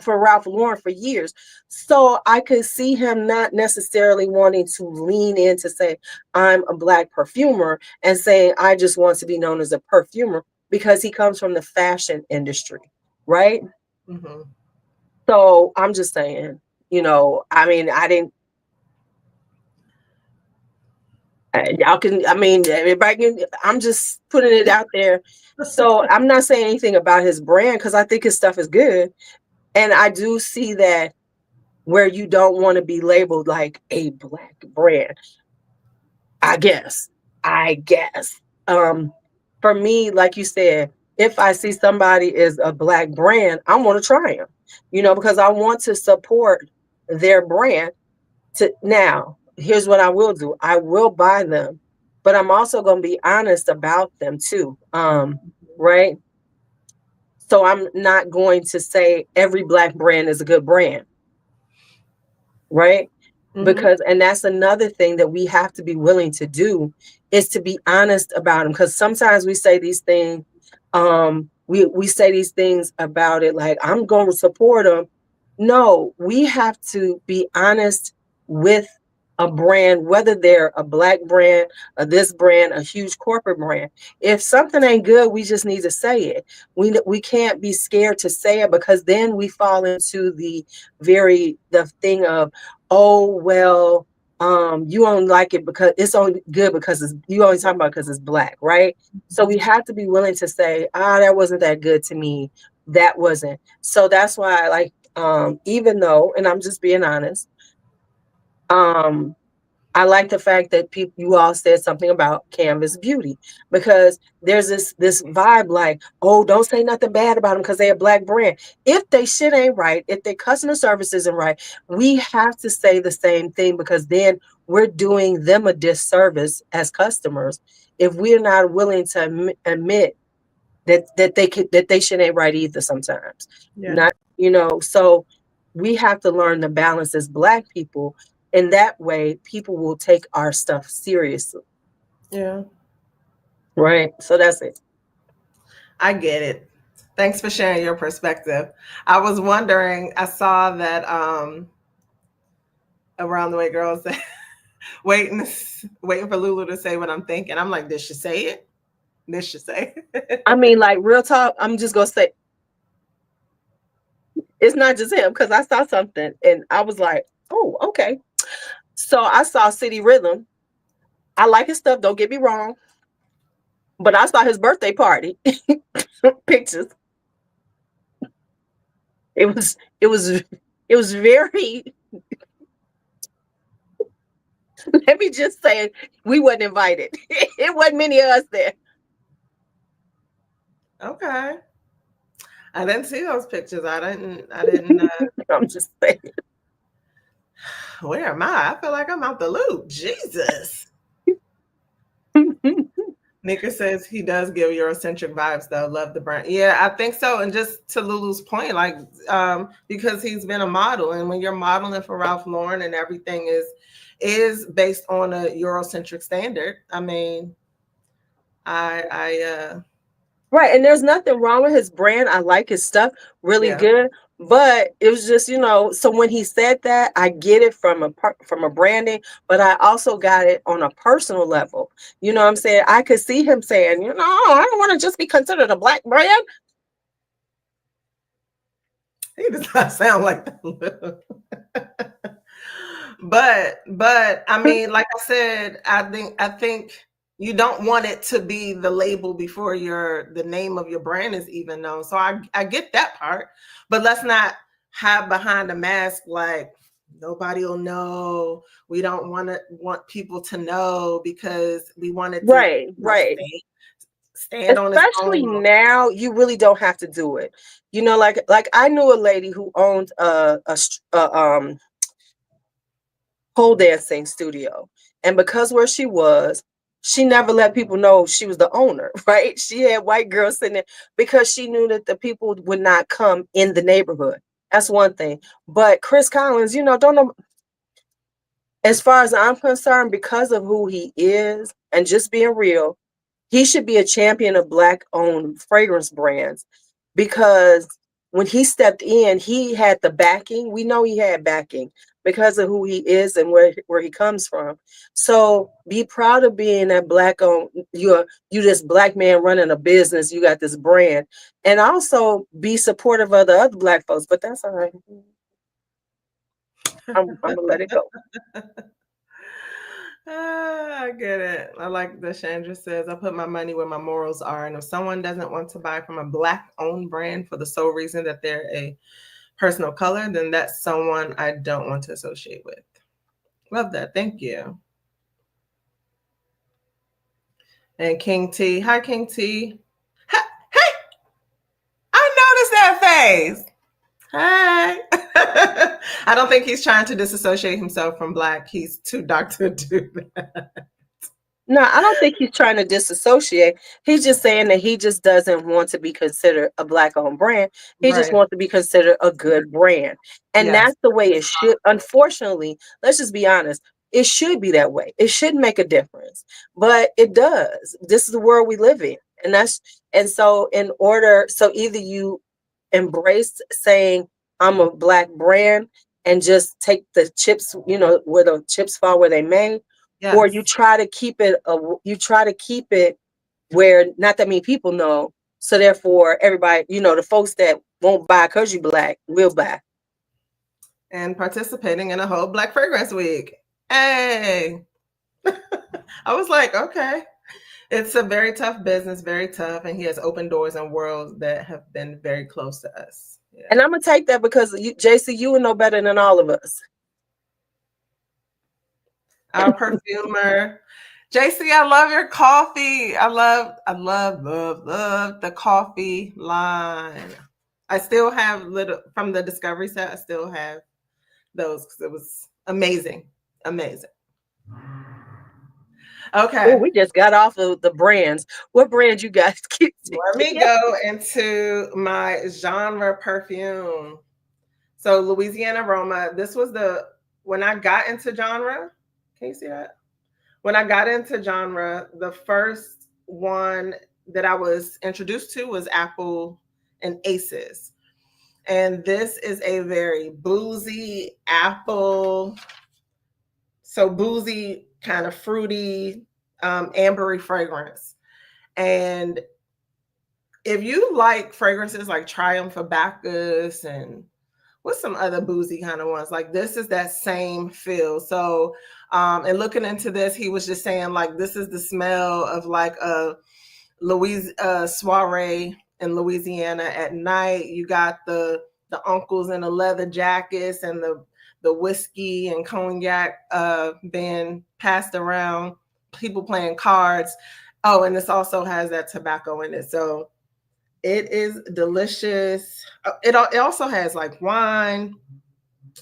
Speaker 2: Ralph Lauren for years. So I could see him not necessarily wanting to lean in to say, I'm a Black perfumer and saying, I just want to be known as a perfumer because he comes from the fashion industry, right?
Speaker 1: Mm-hmm.
Speaker 2: So I'm just saying, I mean, I didn't, y'all can, I mean, everybody can, I'm just putting it out there. So I'm not saying anything about his brand because I think his stuff is good. And I do see that where you don't want to be labeled like a Black brand. I guess. For me, like you said, if I see somebody is a Black brand, I want to try them, because I want to support their brand. Now, here's what I will do. I will buy them, but I'm also going to be honest about them too. Right? So I'm not going to say every Black brand is a good brand. Right? Mm-hmm. Because, and that's another thing that we have to be willing to do is to be honest about them. Because sometimes we say these things, we say these things about it like, I'm going to support them. No, we have to be honest with a brand, whether they're a Black brand, or this brand, a huge corporate brand. If something ain't good, we just need to say it. We can't be scared to say it because then we fall into the thing of, oh, well, you only like it because it's only good because you only talking about because it's Black, right? So we have to be willing to say, that wasn't that good to me. That wasn't. So that's why, like, even though, and I'm just being honest, I like the fact that you all said something about Canvas Beauty because there's this vibe like, oh, don't say nothing bad about them because they're a Black brand. If they shit ain't right, if their customer service isn't right, we have to say the same thing because then we're doing them a disservice as customers if we're not willing to admit that they shit ain't right either sometimes. Yeah. Not, so we have to learn the balance as Black people. And that way people will take our stuff seriously.
Speaker 1: Yeah.
Speaker 2: Right. So that's it.
Speaker 1: I get it. Thanks for sharing your perspective. I was wondering, I saw that Around the Way girls waiting for Lulu to say what I'm thinking. I'm like, did she say it? Did she say it?
Speaker 2: I mean, like, real talk, I'm just gonna say it's not just him because I saw something and I was like, oh, okay. So I saw City Rhythm. I like his stuff, don't get me wrong. But I saw his birthday party pictures. It was it was it was very let me just say we wasn't invited. It wasn't many of us there.
Speaker 1: Okay. I didn't see those pictures. I didn't
Speaker 2: I'm just saying.
Speaker 1: where am I? I feel like I'm out the loop. Jesus. Nika says he does give Eurocentric vibes though. Love the brand. Yeah, I think so. And just to Lulu's point, like because he's been a model, and when you're modeling for Ralph Lauren and everything is based on a Eurocentric standard. I mean, I
Speaker 2: Right, and there's nothing wrong with his brand. I like his stuff really
Speaker 1: yeah.
Speaker 2: good, but it was just, so when he said that, I get it from a branding, but I also got it on a personal level. You know what I'm saying? I could see him saying, I don't want to just be considered a black brand.
Speaker 1: He does not sound like that. But I mean, like I said, I think you don't want it to be the label before the name of your brand is even known. So I get that part, but let's not hide behind a mask like nobody will know. We don't want people to know because we wanted to
Speaker 2: Right.
Speaker 1: stand on its
Speaker 2: Especially
Speaker 1: own.
Speaker 2: now, you really don't have to do it. Like I knew a lady who owned a pole dancing studio, and because where she was, she never let people know she was the owner. Right? She had white girls sitting there because she knew that the people would not come in the neighborhood. That's one thing. But Chris Collins, don't know. As far as I'm concerned, because of who he is and just being real, he should be a champion of black owned fragrance brands, because when he stepped in, he had the backing. We know he had backing because of who he is and where he comes from. So be proud of being that black owned. You this black man running a business. You got this brand, and also be supportive of the other black folks. But that's all right. I'm gonna let it go.
Speaker 1: I get it. I like that Chandra says, I put my money where my morals are. And if someone doesn't want to buy from a black owned brand for the sole reason that they're a person of color, then that's someone I don't want to associate with. Love that. Thank you. And King T. Hi, King T. Hey, I noticed that face. Hey. I don't think he's trying to disassociate himself from black. He's too dark to do that.
Speaker 2: No, I don't think he's trying to disassociate. He's just saying that he just doesn't want to be considered a black owned brand. He just
Speaker 1: Right.
Speaker 2: wants to be considered a good brand. And
Speaker 1: Yes.
Speaker 2: that's the way it should. Unfortunately, let's just be honest. It should be that way. It should make a difference. But it does. This is the world we live in. So either you embrace saying I'm a black brand and just take the chips, where the chips fall where they may, or
Speaker 1: Yes.
Speaker 2: you try to keep it where not that many people know, so therefore everybody, the folks that won't buy because you black will buy.
Speaker 1: And participating in a whole Black Fragrance Week. Hey. I was like, okay. It's a very tough business, very tough, and he has opened doors in worlds that have been very close to us. Yeah.
Speaker 2: And I'm gonna take that because JC, you would know better than all of us.
Speaker 1: Our perfumer. JC, I love your coffee. I love the coffee line. I still have little from the Discovery set. I still have those because it was amazing. Amazing.
Speaker 2: Oh,
Speaker 1: Okay.
Speaker 2: we just got off of the brands. What brand you guys keep?
Speaker 1: Let me go into my genre perfume. So Louisiana Aroma. This was when I got into genre. Can you see that? When I got into genre, the first one that I was introduced to was Apple and Aces. And this is a very boozy apple, so boozy, kind of fruity, ambery fragrance. And if you like fragrances like Triumph Bacchus and what's some other boozy kind of ones, like this is that same feel. So and looking into this, he was just saying like this is the smell of like a soiree in Louisiana at night. You got the the uncles in the leather jackets and the whiskey and cognac being passed around, people playing cards. Oh, and this also has that tobacco in it. So it is delicious. It also has like wine.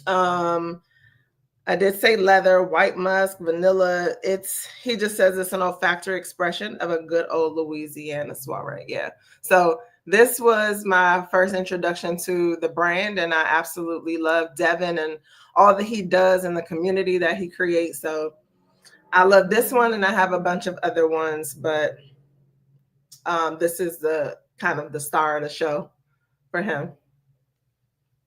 Speaker 1: I did say leather, white musk, vanilla. He just says it's an olfactory expression of a good old Louisiana soiree. Yeah. So this was my first introduction to the brand, and I absolutely love Devin and all that he does in the community that he creates. So I love this one, and I have a bunch of other ones, but this is the kind of the star of the show for him.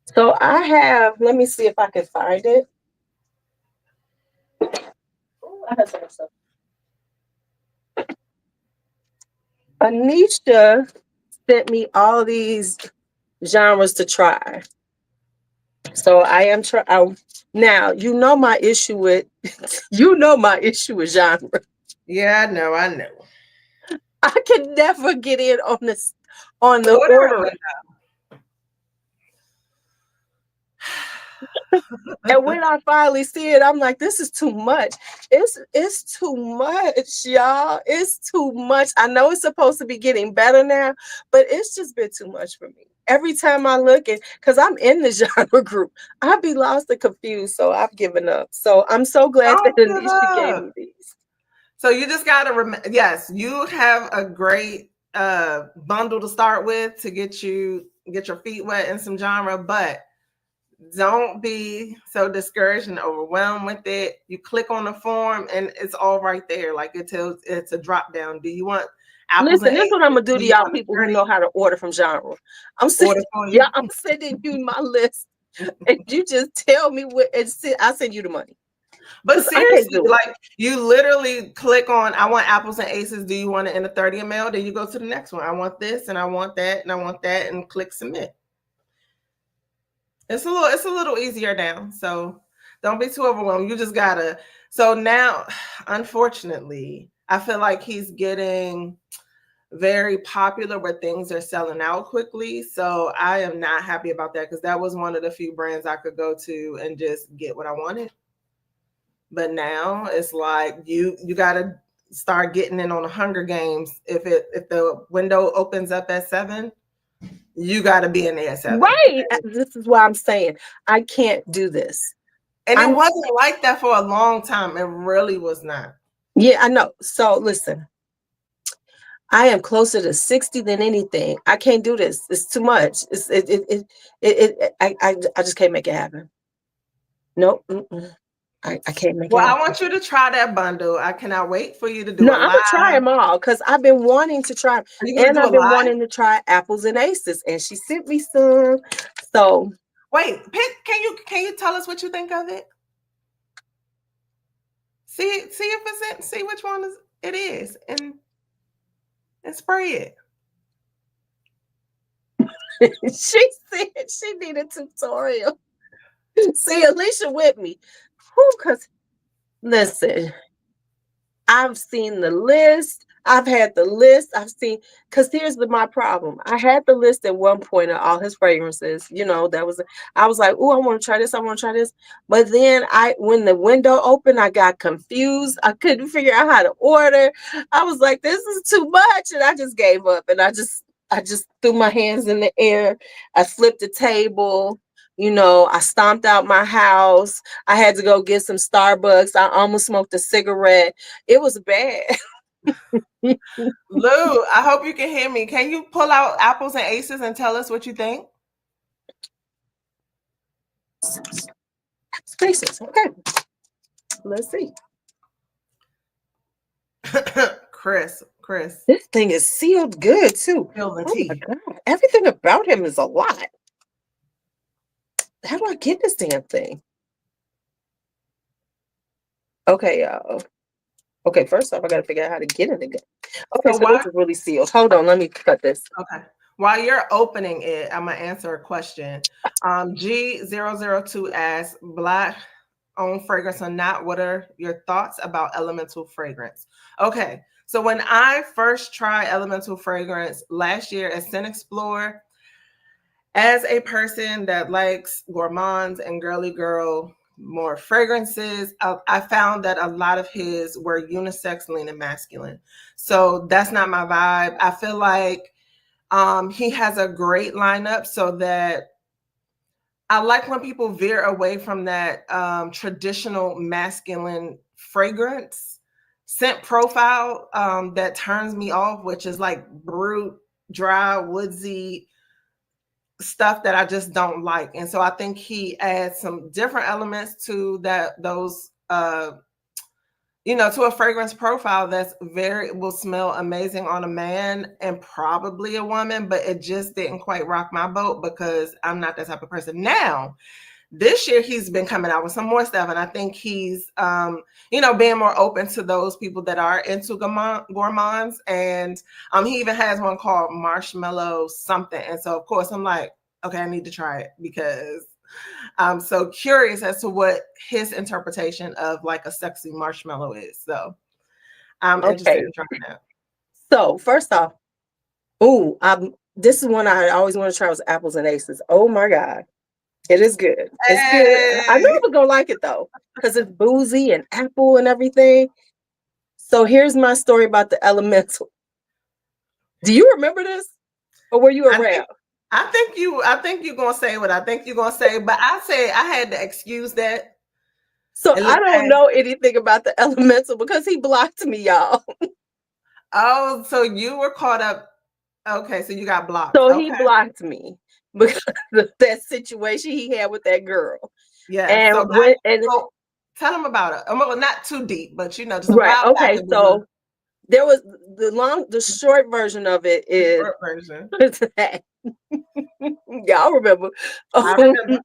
Speaker 2: So I have, let me see if I can find it. Ooh, I have some stuff. Anisha sent me all these genres to try. So I am trying. Now, my issue with, my issue with genre.
Speaker 1: Yeah, I know.
Speaker 2: I can never get in on the ordering. And when I finally see it, I'm like, this is too much. It's too much, y'all. It's too much. I know it's supposed to be getting better now, but it's just been too much for me. Every time I look at, because I'm in the genre group, I'd be lost and confused. So I've given up. So I'm so glad that Anisha gave me these.
Speaker 1: So you just got to remember, yes, you have a great bundle to start with to get your feet wet in some genre, but don't be so discouraged and overwhelmed with it. You click on the form and it's all right there. Like it's a drop down. Do you want apples?
Speaker 2: Listen, this is what I'm gonna do to y'all people who know how to order from genre. I'm sending you my list, and you just tell me what, and I'll send you the money.
Speaker 1: But seriously, like you literally click on, I want apples and aces. Do you want it in a 30 ml? Then you go to the next one. I want this and I want that and I want that, and click submit. It's a little easier now. So don't be too overwhelmed. You just gotta. So now, unfortunately, I feel like he's getting very popular where things are selling out quickly. So I am not happy about that, because that was one of the few brands I could go to and just get what I wanted. But now it's like you gotta start getting in on the Hunger Games. If the window opens up at 7, you gotta be in there at 7.
Speaker 2: Right. This is why I'm saying I can't do this.
Speaker 1: And it wasn't like that for a long time. It really was not.
Speaker 2: Yeah, I know. So listen, I am closer to 60 than anything. I can't do this. It's too much. I just can't make it happen. Nope. I can't make it happen.
Speaker 1: I want you to try that bundle. I cannot wait for you to do it.
Speaker 2: No, I'm gonna try them all, because I've been wanting to try them. And I've been wanting to try apples and aces, and she sent me some. So
Speaker 1: wait, can you tell us what you think of it? See if it's in, see which one it is, and spray
Speaker 2: it. She said she needed a tutorial. See, Alicia with me. Because listen, I've seen the list. I've had the list. I've seen, because here's my problem. I had the list at one point of all his fragrances. I was like, oh, I want to try this. I want to try this. But then when the window opened, I got confused. I couldn't figure out how to order. I was like, this is too much. And I just gave up. And I just threw my hands in the air. I flipped the table. I stomped out my house. I had to go get some Starbucks. I almost smoked a cigarette. It was bad.
Speaker 1: Lou, I hope you can hear me. Can you pull out apples and aces and tell us what you think?
Speaker 2: Aces. Okay. Let's see.
Speaker 1: Chris.
Speaker 2: This thing is sealed good too. Oh my God. Everything about him is a lot. How do I get this damn thing? Okay, y'all. Okay, first off, I got to figure out how to get it again. Okay, so this is really sealed. Hold on, let me cut this.
Speaker 1: Okay. While you're opening it, I'm going to answer a question. G002 asks, Black-owned fragrance or not, what are your thoughts about elemental fragrance? Okay, so when I first tried elemental fragrance last year at Scent Explorer, as a person that likes gourmands and girly girl more fragrances, I found that a lot of his were unisex, leaning masculine. So that's not my vibe. I feel like he has a great lineup, so that I like when people veer away from that traditional masculine fragrance scent profile that turns me off, which is like brute, dry, woodsy stuff that I just don't like. And so I think he adds some different elements to those to a fragrance profile that's will smell amazing on a man and probably a woman, but it just didn't quite rock my boat because I'm not that type of person. Now, this year he's been coming out with some more stuff, and I think he's being more open to those people that are into gourmands. And he even has one called marshmallow something, and so of course I'm like, okay, I need to try it because I'm so curious as to what his interpretation of like a sexy marshmallow is. So I'm interested in trying that.
Speaker 2: So first off, this is one I always want to try, was apples and aces. Oh my God. It is good. It's good. I knew I was gonna like it though, because it's boozy and apple and everything. So here's my story about the elemental. Do you remember this? Or were you around?
Speaker 1: I think you're gonna say what I think you're gonna say, but I say I had to excuse that.
Speaker 2: So I don't know anything about the elemental because he blocked me, y'all.
Speaker 1: Oh, so you were caught up. Okay, so you got blocked.
Speaker 2: So he blocked me because of that situation he had with that girl.
Speaker 1: Yeah.
Speaker 2: And
Speaker 1: so tell him about it. Well, not too deep, but just a
Speaker 2: right. Okay. So there was the short version of it is
Speaker 1: short version.
Speaker 2: Y'all remember.
Speaker 1: I remember.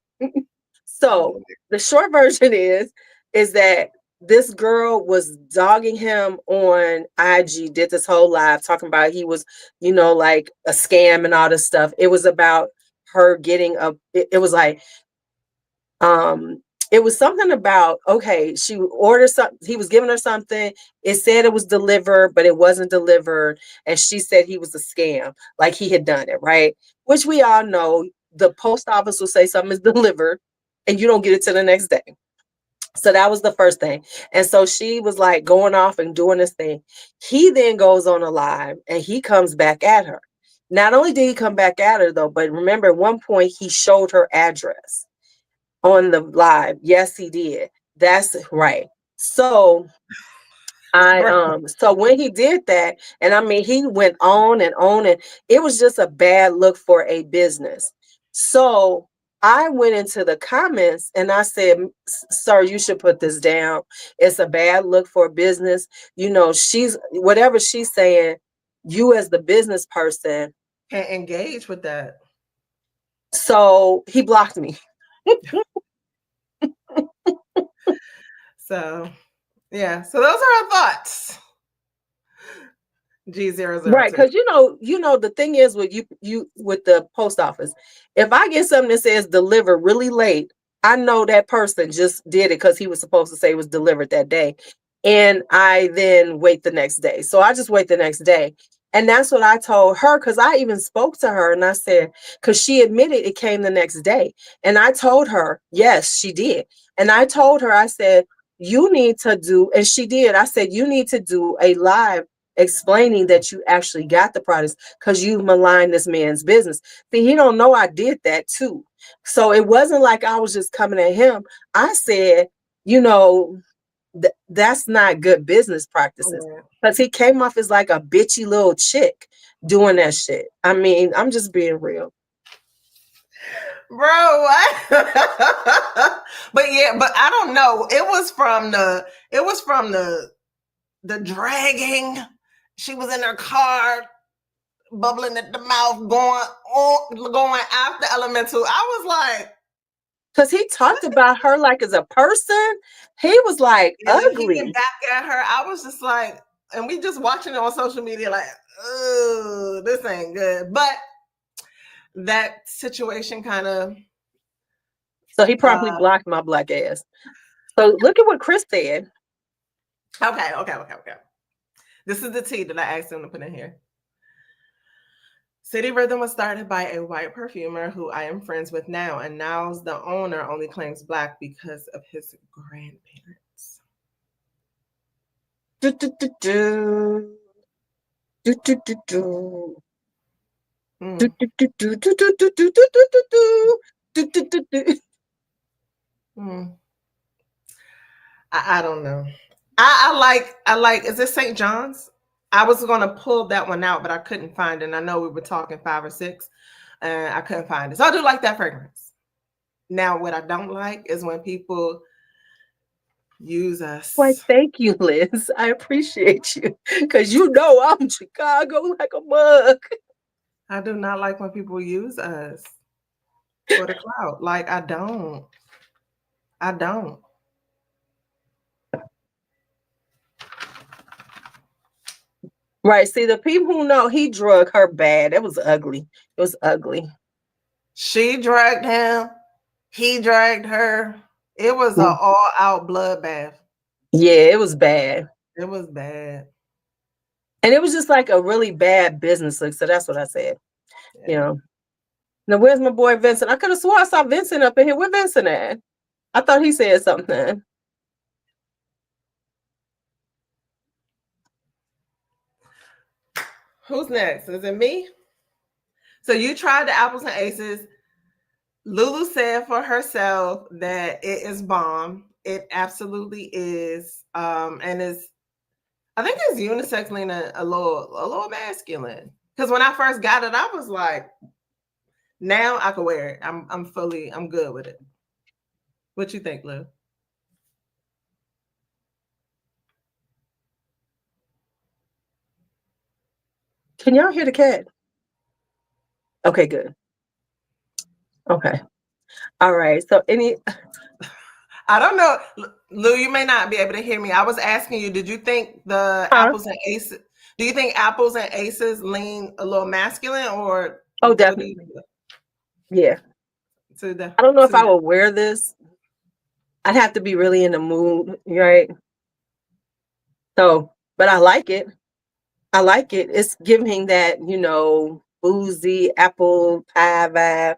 Speaker 2: So the short version is that this girl was dogging him on IG, did this whole live talking about he was, like a scam and all this stuff. It was about her getting it was like, it was something about, okay, she ordered something, he was giving her something, it said it was delivered, but it wasn't delivered, and she said he was a scam, like he had done it, right? Which we all know, the post office will say something is delivered, and you don't get it till the next day. So that was the first thing. And so she was like going off and doing this thing. He then goes on a live, and he comes back at her. Not only did he come back at her, though, but remember, at one point, he showed her address on the live. Yes, he did. That's right. So so when he did that, and I mean, he went on, and it was just a bad look for a business. So I went into the comments and I said, sir, you should put this down. It's a bad look for business. She's whatever she's saying, you as the business person
Speaker 1: can't engage with that.
Speaker 2: So he blocked me.
Speaker 1: So yeah, so those are our thoughts. G002.
Speaker 2: Right, because the thing is with you with the post office, if I get something that says deliver really late, I know that person just did it because he was supposed to say it was delivered that day, and I then wait the next day. So I just wait the next day, and that's what I told her, because I even spoke to her and I said, because she admitted it came the next day, and I told her yes, she did, and I told her, I said, you need to do, and she did. I said, you need to do a live explaining that you actually got the products because you maligned this man's business. See, he don't know I did that too. So it wasn't like I was just coming at him. I said, that's not good business practices, because he came off as like a bitchy little chick doing that shit. I mean, I'm just being real.
Speaker 1: Bro, what? but I don't know. It was from the dragging. She was in her car, bubbling at the mouth, going after Elemental. I was like,
Speaker 2: because he talked about her like as a person. He was like ugly.
Speaker 1: He back at her. I was just like, and we just watching it on social media, like, oh, this ain't good. But that situation kind of.
Speaker 2: So he probably blocked my black ass. So look at what Chris said.
Speaker 1: Okay. This is the tea that I asked him to put in here. City Rhythm was started by a white perfumer who I am friends with now, and now's the owner only claims black because of his grandparents.
Speaker 2: Do, do, do, do. Do, do, do, do. Do,
Speaker 1: Mm.
Speaker 2: do, do, do, do, do, do, do, do, do, do. Do, do, do, do.
Speaker 1: Mm. I don't know. I like. Is this St. John's? I was gonna pull that one out, but I couldn't find it. And I know we were talking 5 or 6, and I couldn't find it. So I do like that fragrance. Now, what I don't like is when people use
Speaker 2: Why,
Speaker 1: us.
Speaker 2: thank you, Liz. I appreciate you. Because you know I'm Chicago like a mug.
Speaker 1: I do not like when people use us for the clout. Like I don't. I don't.
Speaker 2: Right. See, the people who know he drug her bad. It was ugly. It was ugly.
Speaker 1: She dragged him. He dragged her. It was an all-out bloodbath.
Speaker 2: Yeah, it was bad.
Speaker 1: It was bad.
Speaker 2: And it was just like a really bad business look. So that's what I said.
Speaker 1: Yeah.
Speaker 2: You know. Now, where's my boy Vincent? I could have swore I saw Vincent up in here. Where Vincent at? I thought he said something.
Speaker 1: Who's next? Is it me? So you tried the apples and aces. Lulu said for herself that it is bomb. It absolutely is. And it's I think it's unisex leaning a little masculine. Because when I first got it, I was like, now I can wear it. I'm good with it. What you think, Lou?
Speaker 2: Can y'all hear the cat? Okay, good. Okay. All right. So
Speaker 1: I don't know. Lou, you may not be able to hear me. I was asking you, did you think the apples and aces, do you think apples and aces lean a little masculine or
Speaker 2: Oh,
Speaker 1: what do you
Speaker 2: definitely.
Speaker 1: think?
Speaker 2: Yeah.
Speaker 1: To the
Speaker 2: I don't know if
Speaker 1: to
Speaker 2: I would wear this. I'd have to be really in the mood, right? So, but I like it. I like it. It's giving that, boozy apple pie vibe.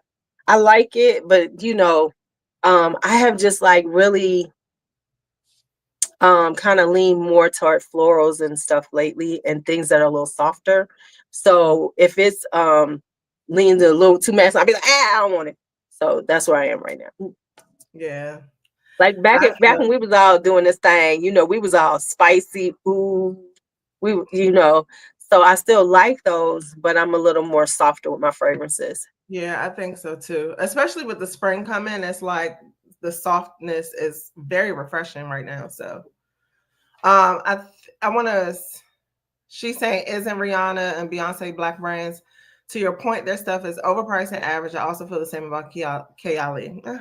Speaker 2: I like it, but I have just like really kind of lean more toward florals and stuff lately and things that are a little softer. So if it's leans a little too much, I'll be like, I don't want it. So that's where I am right now.
Speaker 1: yeah.
Speaker 2: Like back when we was all doing this thing, we was all spicy food. So I still like those, but I'm a little more softer with my fragrances.
Speaker 1: Yeah, I think so too. Especially with the spring coming, it's like the softness is very refreshing right now. So I want to she's saying isn't Rihanna and Beyonce black brands? To your point, their stuff is overpriced and average. I also feel the same about Kayali.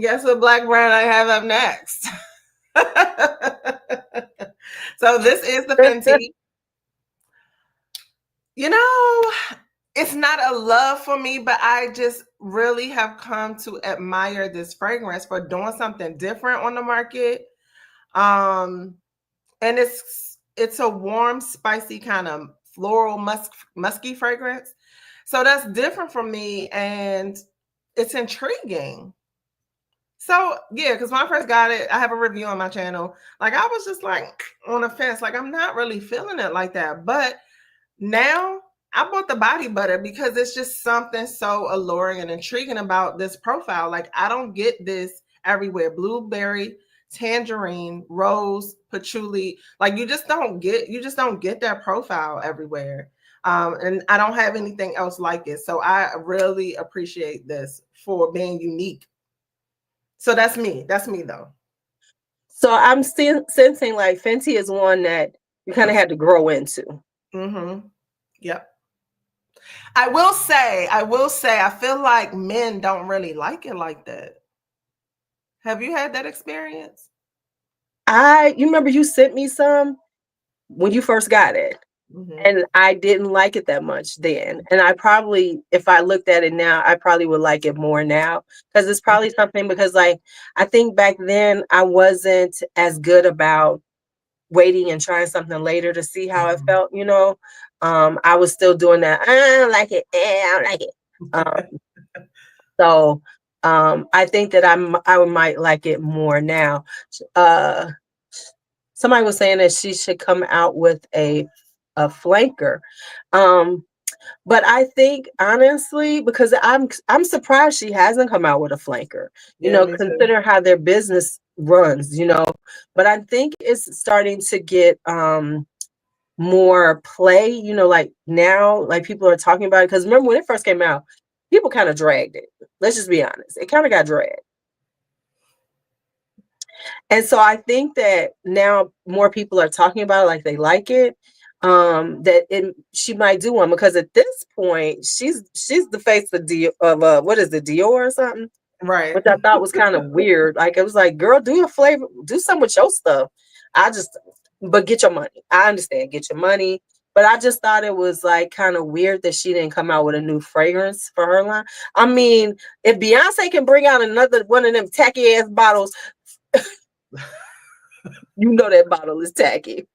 Speaker 1: Guess what black brand I have up next? So this is the Fenty. It's not a love for me, but I just really have come to admire this fragrance for doing something different on the market. And it's a warm, spicy kind of floral musky fragrance. So that's different from me and it's intriguing. So yeah, because when I first got it, I have a review on my channel. Like I was just like on the fence, like I'm not really feeling it like that. But now I bought the body butter because it's just something so alluring and intriguing about this profile. Like I don't get this everywhere. Blueberry, tangerine, rose, patchouli. Like you just don't get that profile everywhere. And I don't have anything else like it. So I really appreciate this for being unique. So that's me. That's me though.
Speaker 2: So I'm sensing like Fenty is one that you kind of had to grow into.
Speaker 1: Mm-hmm. Yep. I will say, I feel like men don't really like it like that. Have you had that experience?
Speaker 2: You remember you sent me some when you first got it.
Speaker 1: Mm-hmm.
Speaker 2: And I didn't like it that much then. And I probably, if I looked at it now, I probably would like it more now. Because it's probably something because like I think back then I wasn't as good about waiting and trying something later to see how it felt, I was still doing that. I don't like it. I don't like it. So I think that I might like it more now. Somebody was saying that she should come out with a flanker. But I think honestly, because I'm surprised she hasn't come out with a flanker,
Speaker 1: Yeah, me too.
Speaker 2: consider how their business runs, but I think it's starting to get more play, like now, like people are talking about it. Because remember when it first came out, people kind of dragged it. Let's just be honest. It kind of got dragged. And so I think that now more people are talking about it, like they like it. She might do one, because at this point she's the face of what is it, Dior or something?
Speaker 1: Right.
Speaker 2: Which I thought was kind of weird. Like, it was like, girl, do your flavor, do something with your stuff. But get your money. I understand, get your money. But I just thought it was like kind of weird that she didn't come out with a new fragrance for her line. I mean, if Beyonce can bring out another one of them tacky ass bottles, that bottle is tacky.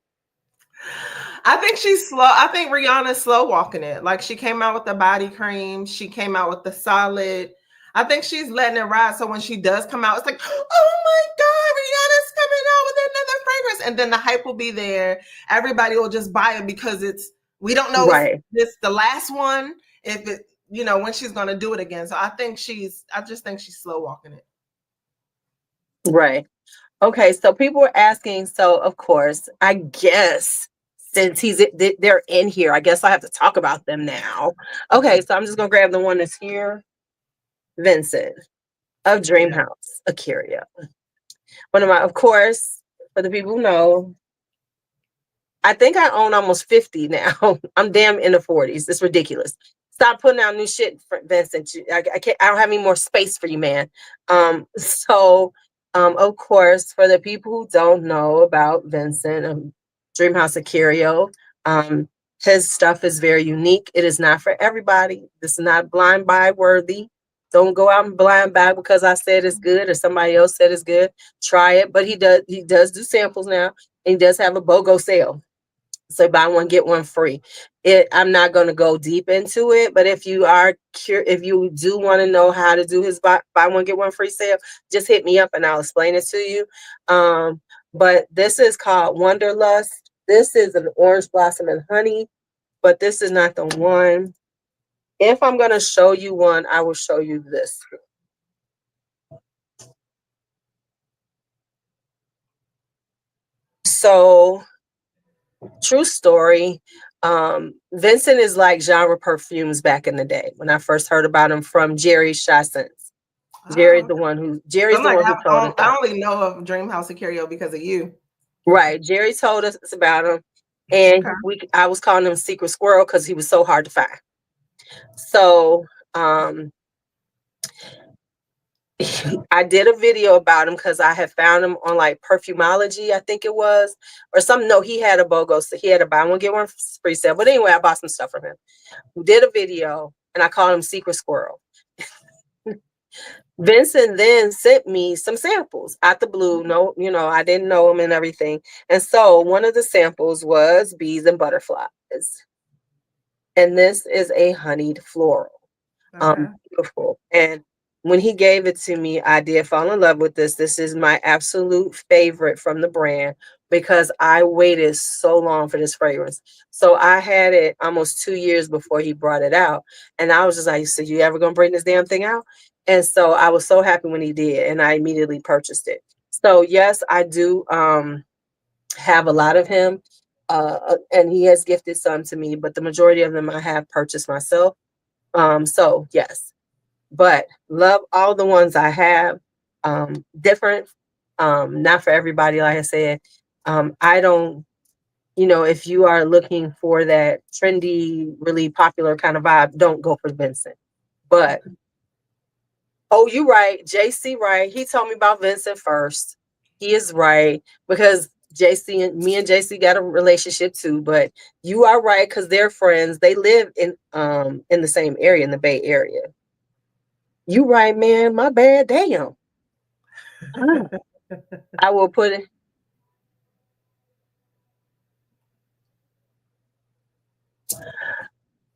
Speaker 1: I think she's slow. I think Rihanna's slow walking it. Like, she came out with the body cream. She came out with the solid. I think she's letting it ride. So when she does come out, it's like, oh my God, Rihanna's coming out with another fragrance. And then the hype will be there. Everybody will just buy it because we don't know
Speaker 2: Right.
Speaker 1: if this the last one, if it, when she's going to do it again. So I just think she's slow walking it.
Speaker 2: Right. Okay. So people were asking. So of course, I guess since they're in here, I guess I have to talk about them now. Okay. So I'm just going to grab the one that's here. Vincent of Dream House, Acurio. One of my, of course, for the people who know, I think I own almost 50 now. I'm damn in the 40s. It's ridiculous. Stop putting out new shit, Vincent. I can't. I don't have any more space for you, man. Of course, for the people who don't know about Vincent, Dream House Acurio, his stuff is very unique. It is not for everybody. This is not blind buy worthy. Don't go out and blind buy because I said it's good or somebody else said it's good. Try it. But he does do samples now, and he does have a BOGO sale. So buy one, get one free. I'm not going to go deep into it, but if you are if you do want to know how to do his buy one, get one free sale, just hit me up and I'll explain it to you. But this is called Wanderlust. This is an orange blossom and honey, but this is not the one. If I'm going to show you one, I will show you this. So, true story. Vincent is like genre perfumes back in the day when I first heard about him from Jerry Chassens. Jerry's the one who told us.
Speaker 1: I only know of Dream House Acurio because of you.
Speaker 2: Right. Jerry told us about him. And I was calling him Secret Squirrel because he was so hard to find. So I did a video about him because I had found him on like Perfumology, I think it was, or something. No, he had a BOGO, so he had a buy one get one free sale. But anyway, I bought some stuff from him. We did a video, and I called him Secret Squirrel. Vincent then sent me some samples out the blue. No, I didn't know him and everything. And so one of the samples was Bees and Butterflies, and this is a honeyed floral. Beautiful. And when he gave it to me, I did fall in love with this. This is my absolute favorite from the brand because I waited so long for this fragrance. So I had it almost 2 years before he brought it out. And I was just like, so you ever gonna bring this damn thing out? And so I was so happy when he did, and I immediately purchased it. So yes, I do have a lot of him. And he has gifted some to me, but the majority of them I have purchased myself. So yes, but love all the ones I have. Different, not for everybody. Like I said, I don't, if you are looking for that trendy, really popular kind of vibe, don't go for Vincent. But, oh, you're right. JC, right. He told me about Vincent first. He is right because me and JC got a relationship too, but you are right because they're friends. They live in the same area, in the Bay Area. You right, man. My bad. Damn. I will put it.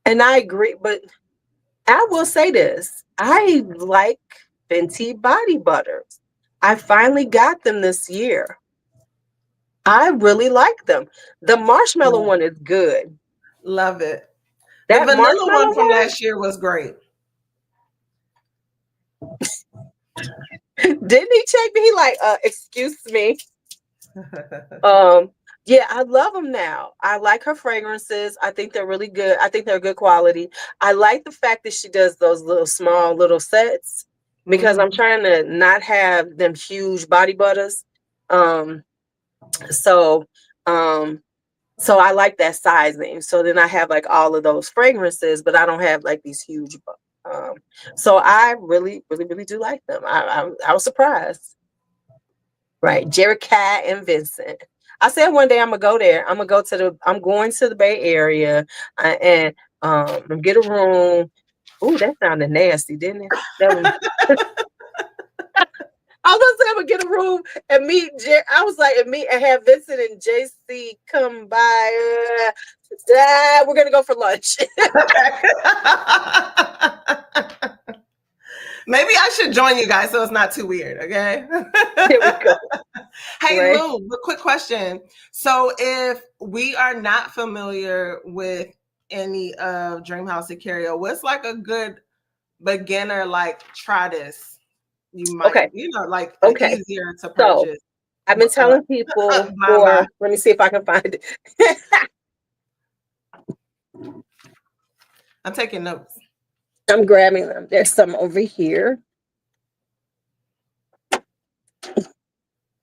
Speaker 2: And I agree, but I will say this. I like Fenty body butters. I finally got them this year. I really like them. The marshmallow one is good.
Speaker 1: Love it. The
Speaker 2: That
Speaker 1: vanilla one
Speaker 2: marshmallow
Speaker 1: from
Speaker 2: one,
Speaker 1: last year was great.
Speaker 2: didn't he check me? He like, excuse me. Yeah, I love them now. I like her fragrances. I think they're really good. I think they're good quality. I like the fact that she does those little small little sets because I'm trying to not have them huge body butters. Um, so so I like that sizing. So then I have like all of those fragrances, but I don't have like these huge. So I really, really, really do like them. I was surprised. Right, Jerry Cat and Vincent. I said one day I'm gonna go there. I'm going to the Bay Area and get a room. Ooh, that sounded nasty, didn't it? I was gonna say I'm gonna get a room and meet. I was like, and have Vincent and JC come by. We're gonna go for lunch.
Speaker 1: Maybe I should join you guys so it's not too weird. Okay.
Speaker 2: Here we go.
Speaker 1: Hey,
Speaker 2: Right.
Speaker 1: Lou, a quick question. So, if we are not familiar with any of Dream House Sicario, what's like a good beginner, like, try this? You might, like, easier to purchase.
Speaker 2: So, I've been telling people let me see if I can find it.
Speaker 1: I'm taking notes.
Speaker 2: I'm grabbing them. There's some over here.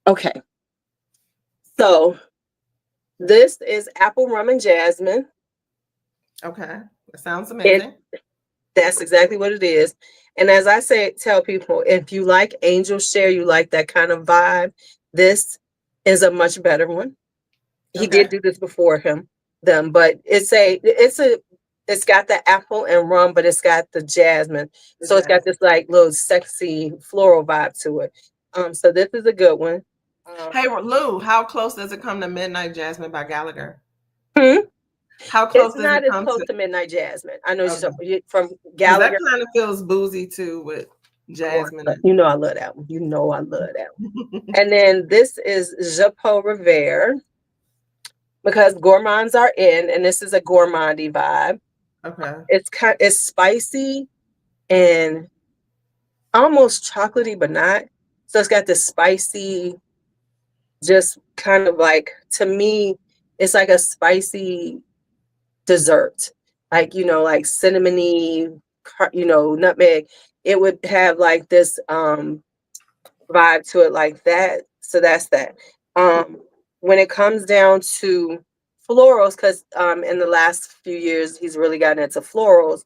Speaker 2: Okay. So this is apple rum and jasmine.
Speaker 1: Okay. That sounds amazing.
Speaker 2: That's exactly what it is. And as I tell people, if you like Angel Share, you like that kind of vibe, this is a much better one. He did do this before them, but it's got the apple and rum, but it's got the jasmine. So it's got this like little sexy floral vibe to it. So this is a good one.
Speaker 1: Hey, Lou, how close does it come to Midnight Jasmine by Gallagher?
Speaker 2: How close it's not as close to Midnight Jasmine. I know you're from Gallagher.
Speaker 1: That kind of feels boozy too with jasmine.
Speaker 2: You know I love that one. You know I love that one. And then this is Japot Revere because gourmands are in, and this is a gourmandy vibe.
Speaker 1: Okay.
Speaker 2: It's spicy and almost chocolatey, but not. So it's got this spicy, just kind of like, to me, it's like a spicy dessert, like like cinnamony, nutmeg. It would have like this vibe to it like that. So that's that. When it comes down to florals, because in the last few years he's really gotten into florals.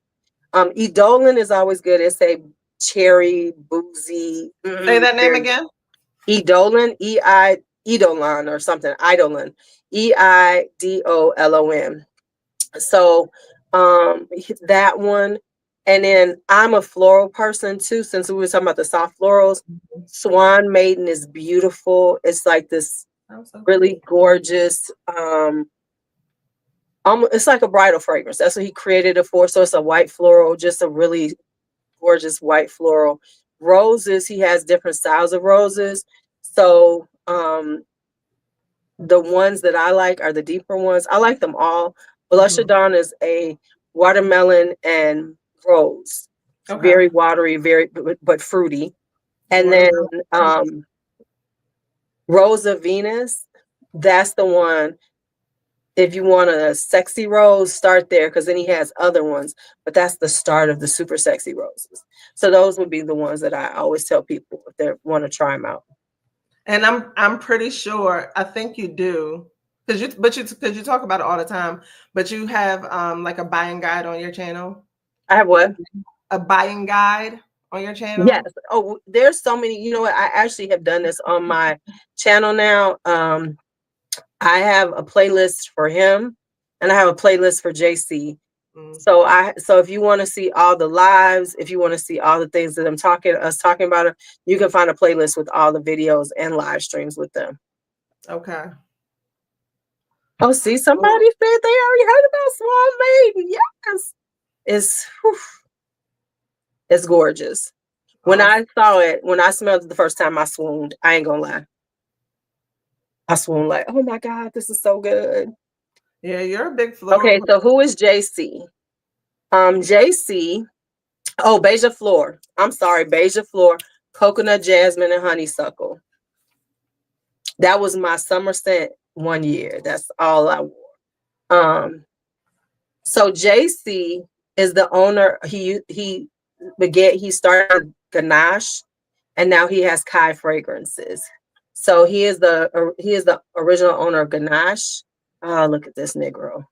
Speaker 2: Eidolon is always good. It's a cherry boozy.
Speaker 1: Say that name again.
Speaker 2: Eidolon, Eidolon or something. Eidolon, Eidolon. So that one. And then I'm a floral person too, since we were talking about the soft florals. Swan Maiden is beautiful. It's like this really gorgeous, it's like a bridal fragrance. That's what he created it for. So it's a white floral, just a really gorgeous white floral. Roses, he has different styles of roses. So the ones that I like are the deeper ones. I like them all. Blush of Dawn is a watermelon and rose. Very watery, but fruity. And then Rose of Venus, that's the one. If you want a sexy rose, start there, because then he has other ones, but that's the start of the super sexy roses. So those would be the ones that I always tell people if they want to try them out.
Speaker 1: And I'm pretty sure, I think you do, because you talk about it all the time, but you have like a buying guide on your channel.
Speaker 2: I have what?
Speaker 1: A buying guide on your channel?
Speaker 2: Yes. Oh, there's so many. You know what? I actually have done this on my channel now. I have a playlist for him and I have a playlist for JC. So if you want to see all the lives, if you want to see all the things that I'm talking about, you can find a playlist with all the videos and live streams with them.
Speaker 1: Okay.
Speaker 2: Oh, see, somebody said they already heard about Swan Maiden. Yes. it's gorgeous. When I saw it, when I smelled it the first time, I swooned. I ain't gonna lie. I swooned like, oh my God, this is so good.
Speaker 1: Yeah, you're a big floral.
Speaker 2: Okay, so who is JC? JC, Beija Flor. I'm sorry, Beija Flor, coconut, jasmine, and honeysuckle. That was my summer scent one year. That's all I wore. So JC is the owner. He started Ganache, and now he has Kai fragrances. So he is the original owner of Ganache. Oh, look at this Negro.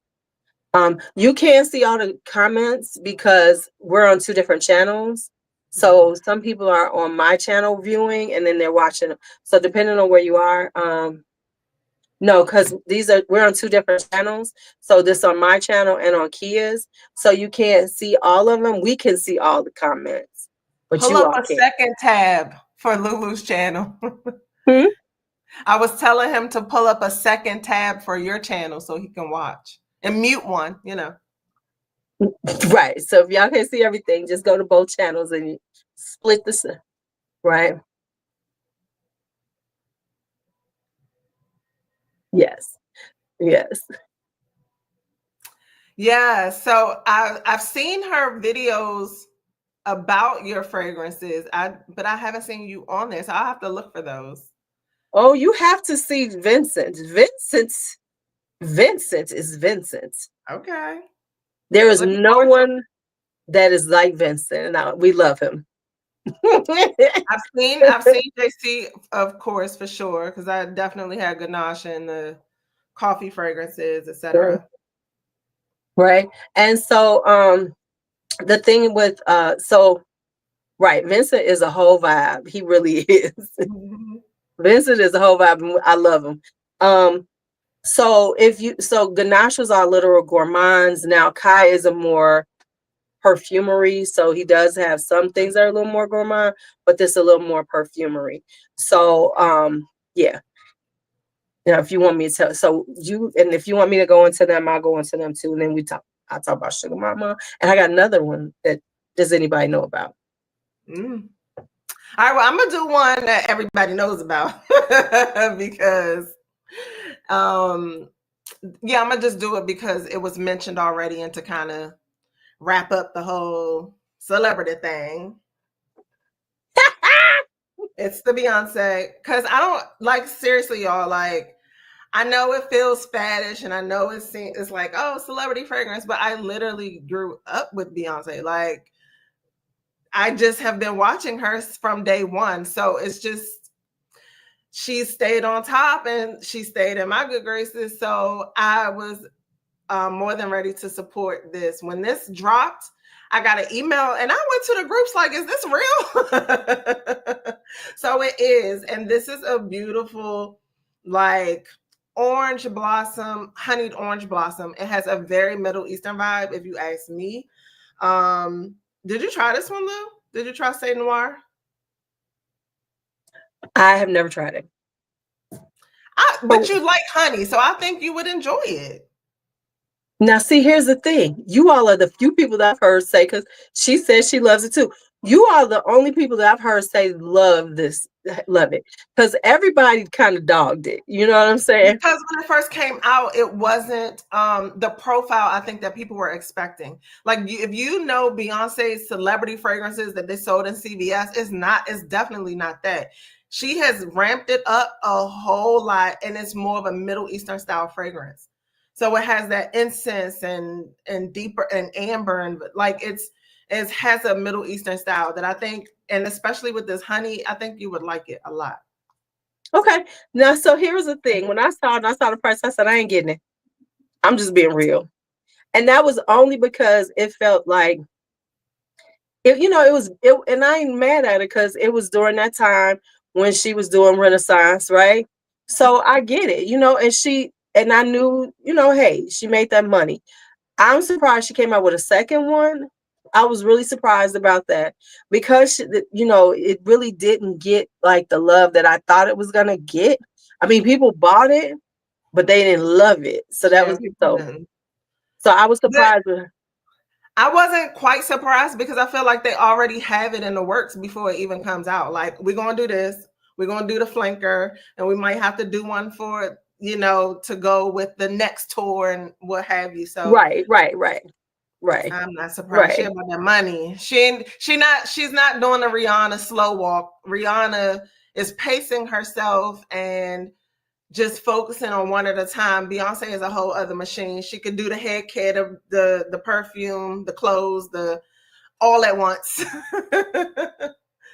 Speaker 2: You can't see all the comments because we're on two different channels. So some people are on my channel viewing and then they're watching. So depending on where you are, no, because we're on two different channels. So this on my channel and on Kia's. So you can't see all of them. We can see all the comments. But
Speaker 1: pull up a second tab for Lulu's channel. I was telling him to pull up a second tab for your channel so he can watch. And mute one,
Speaker 2: Right. So if y'all can't see everything, just go to both channels and you split the right. Yes.
Speaker 1: Yeah. So I've seen her videos about your fragrances. But I haven't seen you on there, so I'll have to look for those.
Speaker 2: Oh, you have to see Vincent. Vincent is Vincent.
Speaker 1: Okay.
Speaker 2: There is no one that is like Vincent, and we love him.
Speaker 1: I've seen JC, of course, for sure, because I definitely had Ganache and the coffee fragrances, etc.
Speaker 2: Right. And so the thing with Vincent is a whole vibe. He really is. Vincent is a whole vibe. I love him. So Ganache was our literal gourmands. Now Kai is a more perfumery, so he does have some things that are a little more gourmand, but this a little more perfumery. So yeah. If you want me to if you want me to go into them, I'll go into them too. And then I'll talk about Sugar Mama. And I got another one that does anybody know about?
Speaker 1: All right, well, I'm gonna do one that everybody knows about because I'm gonna just do it because it was mentioned already and to kind of wrap up the whole celebrity thing. It's the Beyoncé, because I don't seriously, y'all, I know it feels faddish and I know it's like, oh, celebrity fragrance, but I literally grew up with Beyonce. I just have been watching her from day one. So it's just, she stayed on top and she stayed in my good graces. So I was more than ready to support this. When this dropped, I got an email and I went to the groups like, is this real? So it is. And this is a beautiful, orange blossom, honeyed orange blossom. It has a very Middle Eastern vibe, if you ask me. Did you try this one, Lou? Did you try Say Noir?
Speaker 2: I have never tried it.
Speaker 1: But you like honey, so I think you would enjoy it.
Speaker 2: Now, see, here's the thing. You all are the few people that I've heard say, because she says she loves it too. You are the only people that I've heard say love it. Because everybody kind of dogged it. You know what I'm saying?
Speaker 1: Because when it first came out, it wasn't the profile I think that people were expecting. If you know Beyonce's celebrity fragrances that they sold in CVS, it's definitely not that. She has ramped it up a whole lot, and it's more of a Middle Eastern style fragrance. So it has that incense and deeper and amber, and it has a Middle Eastern style that I think, and especially with this honey, I think you would like it a lot.
Speaker 2: Okay. Now, so here's the thing. When I saw the price, I said, I ain't getting it. I'm just being real. And that was only because it felt like, and I ain't mad at it because it was during that time when she was doing Renaissance, right? So I get it, and I knew, hey, she made that money. I'm surprised she came out with a second one. I was really surprised about that because, it really didn't get the love that I thought it was going to get. I mean, people bought it, but they didn't love it. So that was so I was surprised with her.
Speaker 1: I wasn't quite surprised because I feel like they already have it in the works before it even comes out. Like, we're going to do this, we're going to do the flanker, and we might have to do one for, you know, to go with the next tour and what have you. So
Speaker 2: right.
Speaker 1: I'm not surprised. She about that money. She's not doing the Rihanna slow walk. Rihanna is pacing herself and just focusing on one at a time. Beyonce is a whole other machine. She could do the hair care, the perfume, the clothes, the all at once.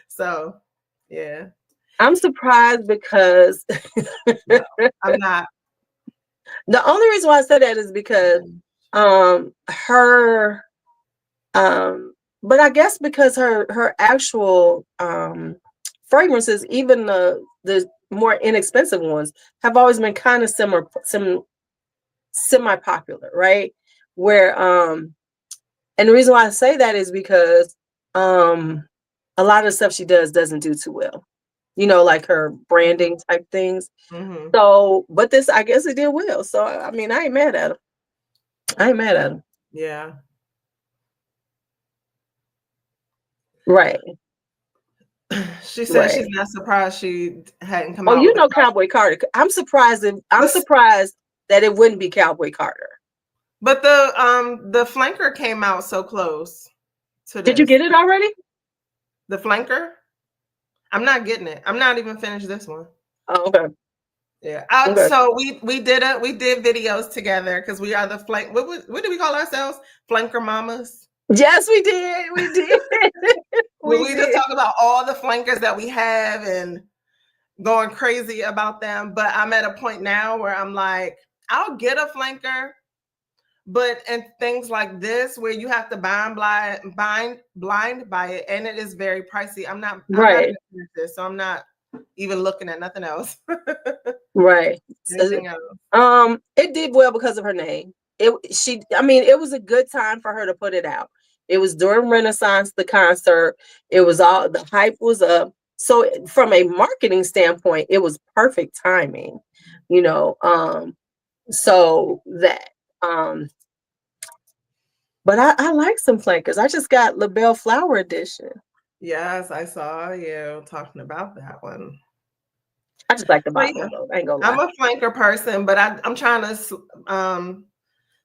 Speaker 1: So, yeah.
Speaker 2: I'm surprised because
Speaker 1: no, I'm not.
Speaker 2: The only reason why I said that is because her but I guess because her actual fragrances, even the more inexpensive ones, have always been kind of semi-popular, right? Where and the reason why I say that is because a lot of the stuff she doesn't do too well. You know, like her branding type things.
Speaker 1: Mm-hmm.
Speaker 2: So, but this, I guess it did well. So, I mean, I ain't mad at him.
Speaker 1: Yeah.
Speaker 2: Right.
Speaker 1: She said she's not surprised she hadn't come out.
Speaker 2: Oh, you know, Cowboy Carter. I'm surprised that it wouldn't be Cowboy Carter.
Speaker 1: But the flanker came out so close to this.
Speaker 2: Did you get it already?
Speaker 1: The flanker? I'm not getting it. I'm not even finished this one.
Speaker 2: Oh, okay.
Speaker 1: Yeah. So we did videos together because we are the flank. What do we call ourselves? Flanker mamas.
Speaker 2: Yes, we did. We did.
Speaker 1: we just talk about all the flankers that we have and going crazy about them. But I'm at a point now where I'm like, I'll get a flanker, but in things like this where you have to blind buy it, and it is very pricey. I'm not this, so I'm not even looking at nothing else.
Speaker 2: Right.
Speaker 1: Anything else?
Speaker 2: It did well because of her name. It was a good time for her to put it out. It was during Renaissance, the concert. It was all, the hype was up. So from a marketing standpoint, it was perfect timing, you know. So that but I like some flankers. I just got La Belle Flower edition.
Speaker 1: Yes, I saw you talking about that one.
Speaker 2: I just like the bottle though. I ain't gonna lie.
Speaker 1: I'm a flanker person, but I'm trying to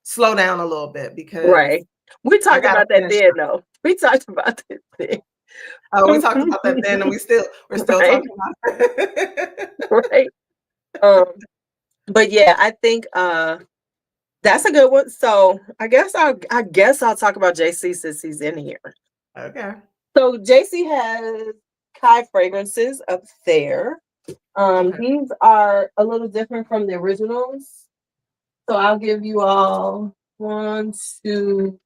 Speaker 1: slow down a little bit because
Speaker 2: we talked about that then though. We talked about that then.
Speaker 1: Oh, we talked about that then, and we're still talking about it.
Speaker 2: Right. But yeah, I think that's a good one. So I guess I'll talk about JC since he's in here.
Speaker 1: Okay.
Speaker 2: So JC has Kai fragrances up there. These are a little different from the originals. So I'll give you all 1, 2,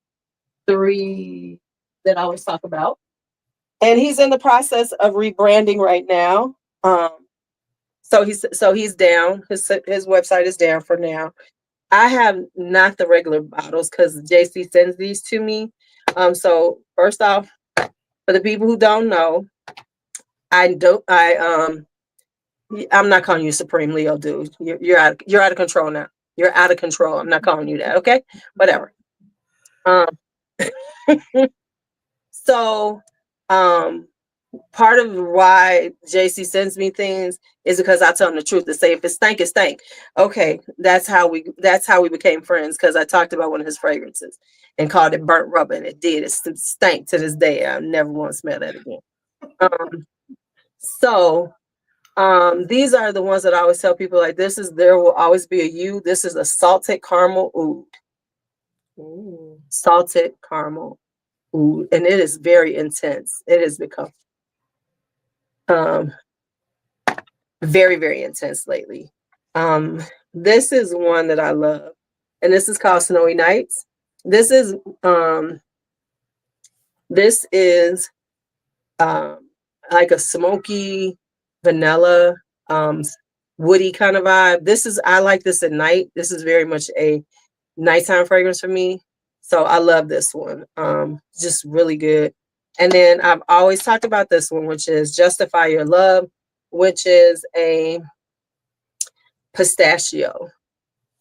Speaker 2: 3 that I always talk about. And he's in the process of rebranding right now. So he's down. His website is down for now. I have not the regular bottles because JC sends these to me. So first off, for the people who don't know, I'm not calling you Supreme Leo, dude. You're out of control now. You're out of control. I'm not calling you that. Okay, whatever. So, part of why JC sends me things is because I tell him the truth. To say if it stank, it stank. Okay, that's how we became friends because I talked about one of his fragrances and called it burnt rubber, and it did. It stank to this day. I never want to smell that again. These are the ones that I always tell people, like, there will always be a you. This is a salted caramel oud. Ooh. Salted caramel oud. And it is very intense. It has become very, very intense lately. This is one that I love. And this is called Snowy Nights. This is like a smoky vanilla, woody kind of vibe. I like this at night. This is very much a nighttime fragrance for me. So I love this one. Just really good. And then I've always talked about this one, which is Justify Your Love, which is a pistachio.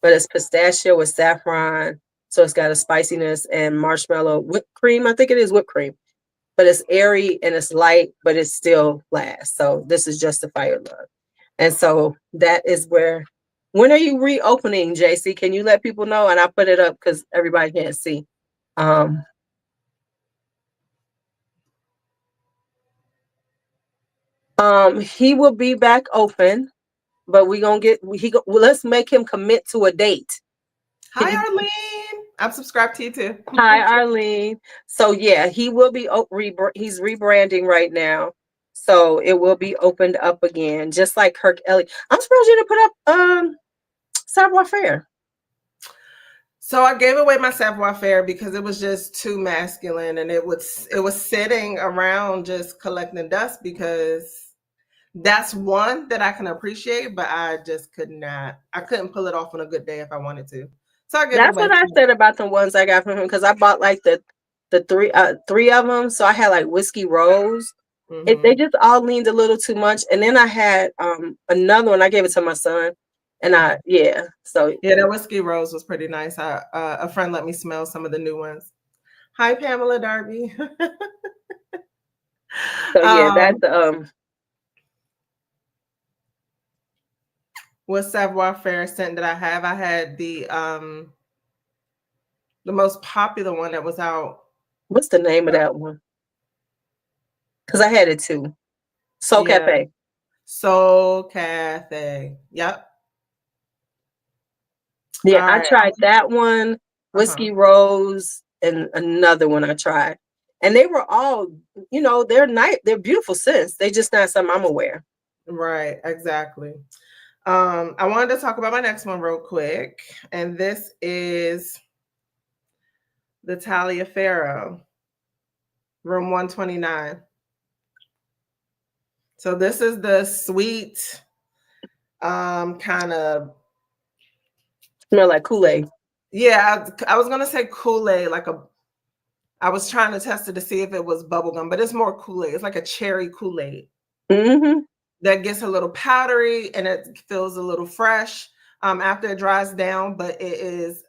Speaker 2: But it's pistachio with saffron, So it's got a spiciness and marshmallow whipped cream. I think it is whipped cream, but it's airy and it's light, but it still lasts. So this is Justify Your Love. And so that is where, when are you reopening, JC? Can you let people know? And I put it up because everybody can't see. He will be back open, but let's make him commit to a date.
Speaker 1: Hi, Arlene. I'm subscribed to you too.
Speaker 2: Hi, Arlene. So yeah, he will be he's rebranding right now. So it will be opened up again, just like Kirk Ellie. I'm surprised you didn't put up Savoir Faire.
Speaker 1: So I gave away my Savoir Faire because it was just too masculine, and it was sitting around just collecting dust, because that's one that I can appreciate, but I just couldn't pull it off on a good day if I wanted to. So I gave
Speaker 2: That's
Speaker 1: it away.
Speaker 2: what I said about the ones I got from him, because I bought like the three of them. So I had like Whiskey Rose. They just all leaned a little too much. And then I had another one. I gave it to my son. And that
Speaker 1: Whiskey Rose was pretty nice. A friend let me smell some of the new ones. Hi, Pamela Darby.
Speaker 2: That's
Speaker 1: what Savoir Faire scent that I have? I had the most popular one that was out.
Speaker 2: What's the name of that one? Because I had it too. Soul Cafe.
Speaker 1: Soul Cafe. Yep.
Speaker 2: Yeah, I tried that one, Whiskey Rose, and another one I tried. And they were all, they're nice. They're beautiful scents. They just not something I'm aware.
Speaker 1: Right, exactly. I wanted to talk about my next one real quick. And this is the Taliaferro, room 129. So this is the sweet, kind of
Speaker 2: smell like Kool-Aid.
Speaker 1: Yeah, I was gonna say Kool-Aid, I was trying to test it to see if it was bubblegum, but it's more Kool-Aid. It's like a cherry Kool-Aid. That gets a little powdery and it feels a little fresh after it dries down, but it is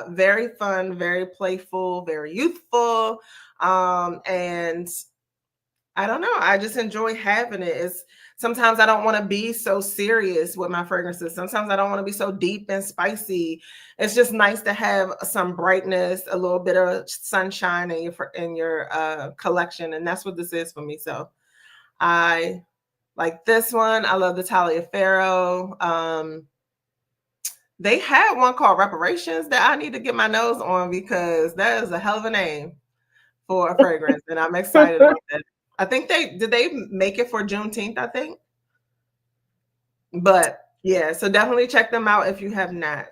Speaker 1: very fun, very playful, very youthful. And I don't know, I just enjoy having it. Sometimes I don't want to be so serious with my fragrances. Sometimes I don't want to be so deep and spicy. It's just nice to have some brightness, a little bit of sunshine in your collection, and that's what this is for me. So I like this one. I love the Taliaferro. They had one called Reparations that I need to get my nose on, because that is a hell of a name for a fragrance, and I'm excited about that. I think they make it for Juneteenth, I think. But yeah, so definitely check them out if you have not.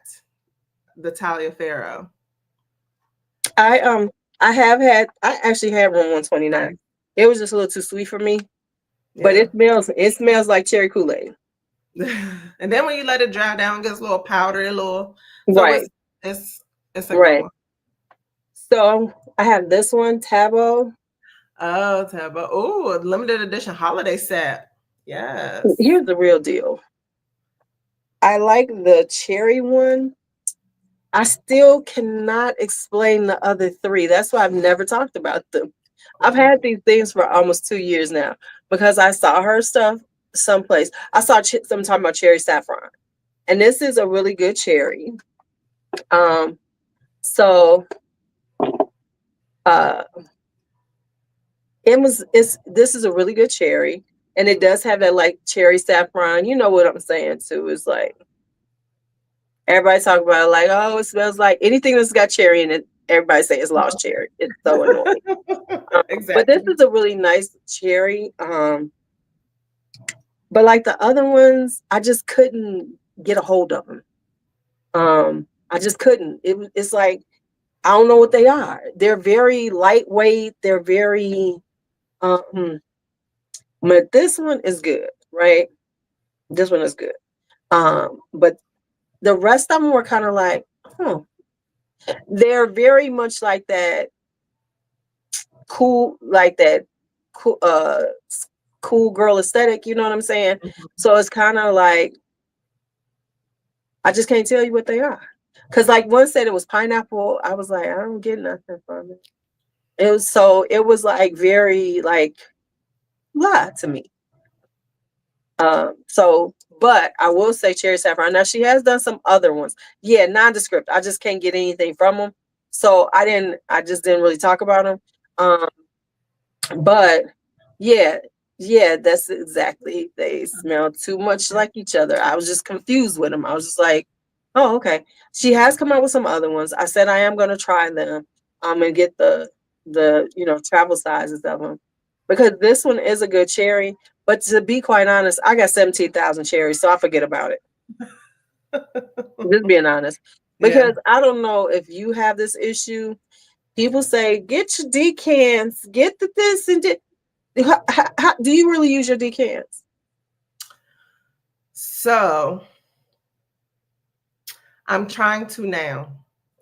Speaker 1: The Taliaferro.
Speaker 2: I actually had room 129. It was just a little too sweet for me. Yeah. But it smells like cherry Kool-Aid.
Speaker 1: And then when you let it dry down, it gets a little powdery,
Speaker 2: right.
Speaker 1: It's a good one.
Speaker 2: So I have this one, Tabo.
Speaker 1: Oh, Tabo. Oh, limited edition holiday set. Yes.
Speaker 2: Here's the real deal. I like the cherry one. I still cannot explain the other three. That's why I've never talked about them. I've had these things for almost 2 years now, because I saw her stuff someplace. I saw some talking about cherry saffron, and this is a really good cherry. This is a really good cherry, and it does have that like cherry saffron. You know what I'm saying too? It's like everybody talk about it, like, oh, it smells like anything that's got cherry in it. Everybody say it's lost cherry. It's so annoying. Exactly. But this is a really nice cherry. But like the other ones, I just couldn't get a hold of them. I just couldn't. It's like, I don't know what they are. They're very lightweight. They're very, but this one is good, right? This one is good. But the rest of them were kind of like, they're very much like that cool girl aesthetic. You know what I'm saying? Mm-hmm. So it's kind of like, I just can't tell you what they are. Because like one said it was pineapple. I was like, I don't get nothing from it. It was like very like blah to me. But I will say cherry saffron. Now she has done some other ones. Yeah, nondescript. I just can't get anything from them. So I just didn't really talk about them. Um, but yeah, yeah, that's exactly. They smell too much like each other. I was just confused with them. I was just like, oh, okay. She has come out with some other ones. I said I am gonna try them. And get the travel sizes of them because this one is a good cherry. But to be quite honest, I got 17,000 cherries, so I forget about it. Just being honest, because I don't know if you have this issue. People say get your decants, get the this and how, do you really use your decants?
Speaker 1: So I'm trying to now.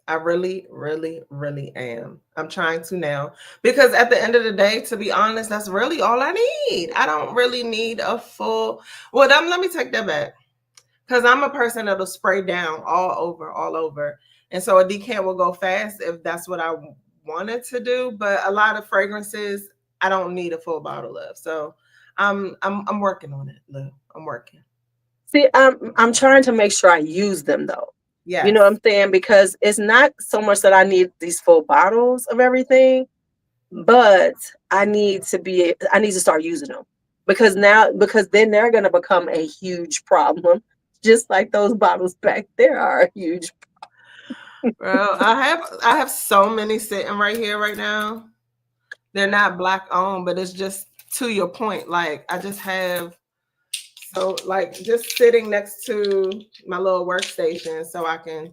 Speaker 1: I really, really, really am. I'm trying to now because at the end of the day, to be honest, that's really all I need. I don't really need a full. Well, let me take that back because I'm a person that'll spray down all over, and so a decant will go fast if that's what I wanted to do. But a lot of fragrances, I don't need a full bottle of. So I'm working on it, Lou. I'm working.
Speaker 2: See, I'm trying to make sure I use them though.
Speaker 1: Yes.
Speaker 2: You know what I'm saying? Because it's not so much that I need these full bottles of everything, but I need to start using them because then they're going to become a huge problem, just like those bottles back there are a huge
Speaker 1: problem. Well, I have so many sitting right here right now. They're not Black owned, but it's just to your point. Like I just have like just sitting next to my little workstation so I can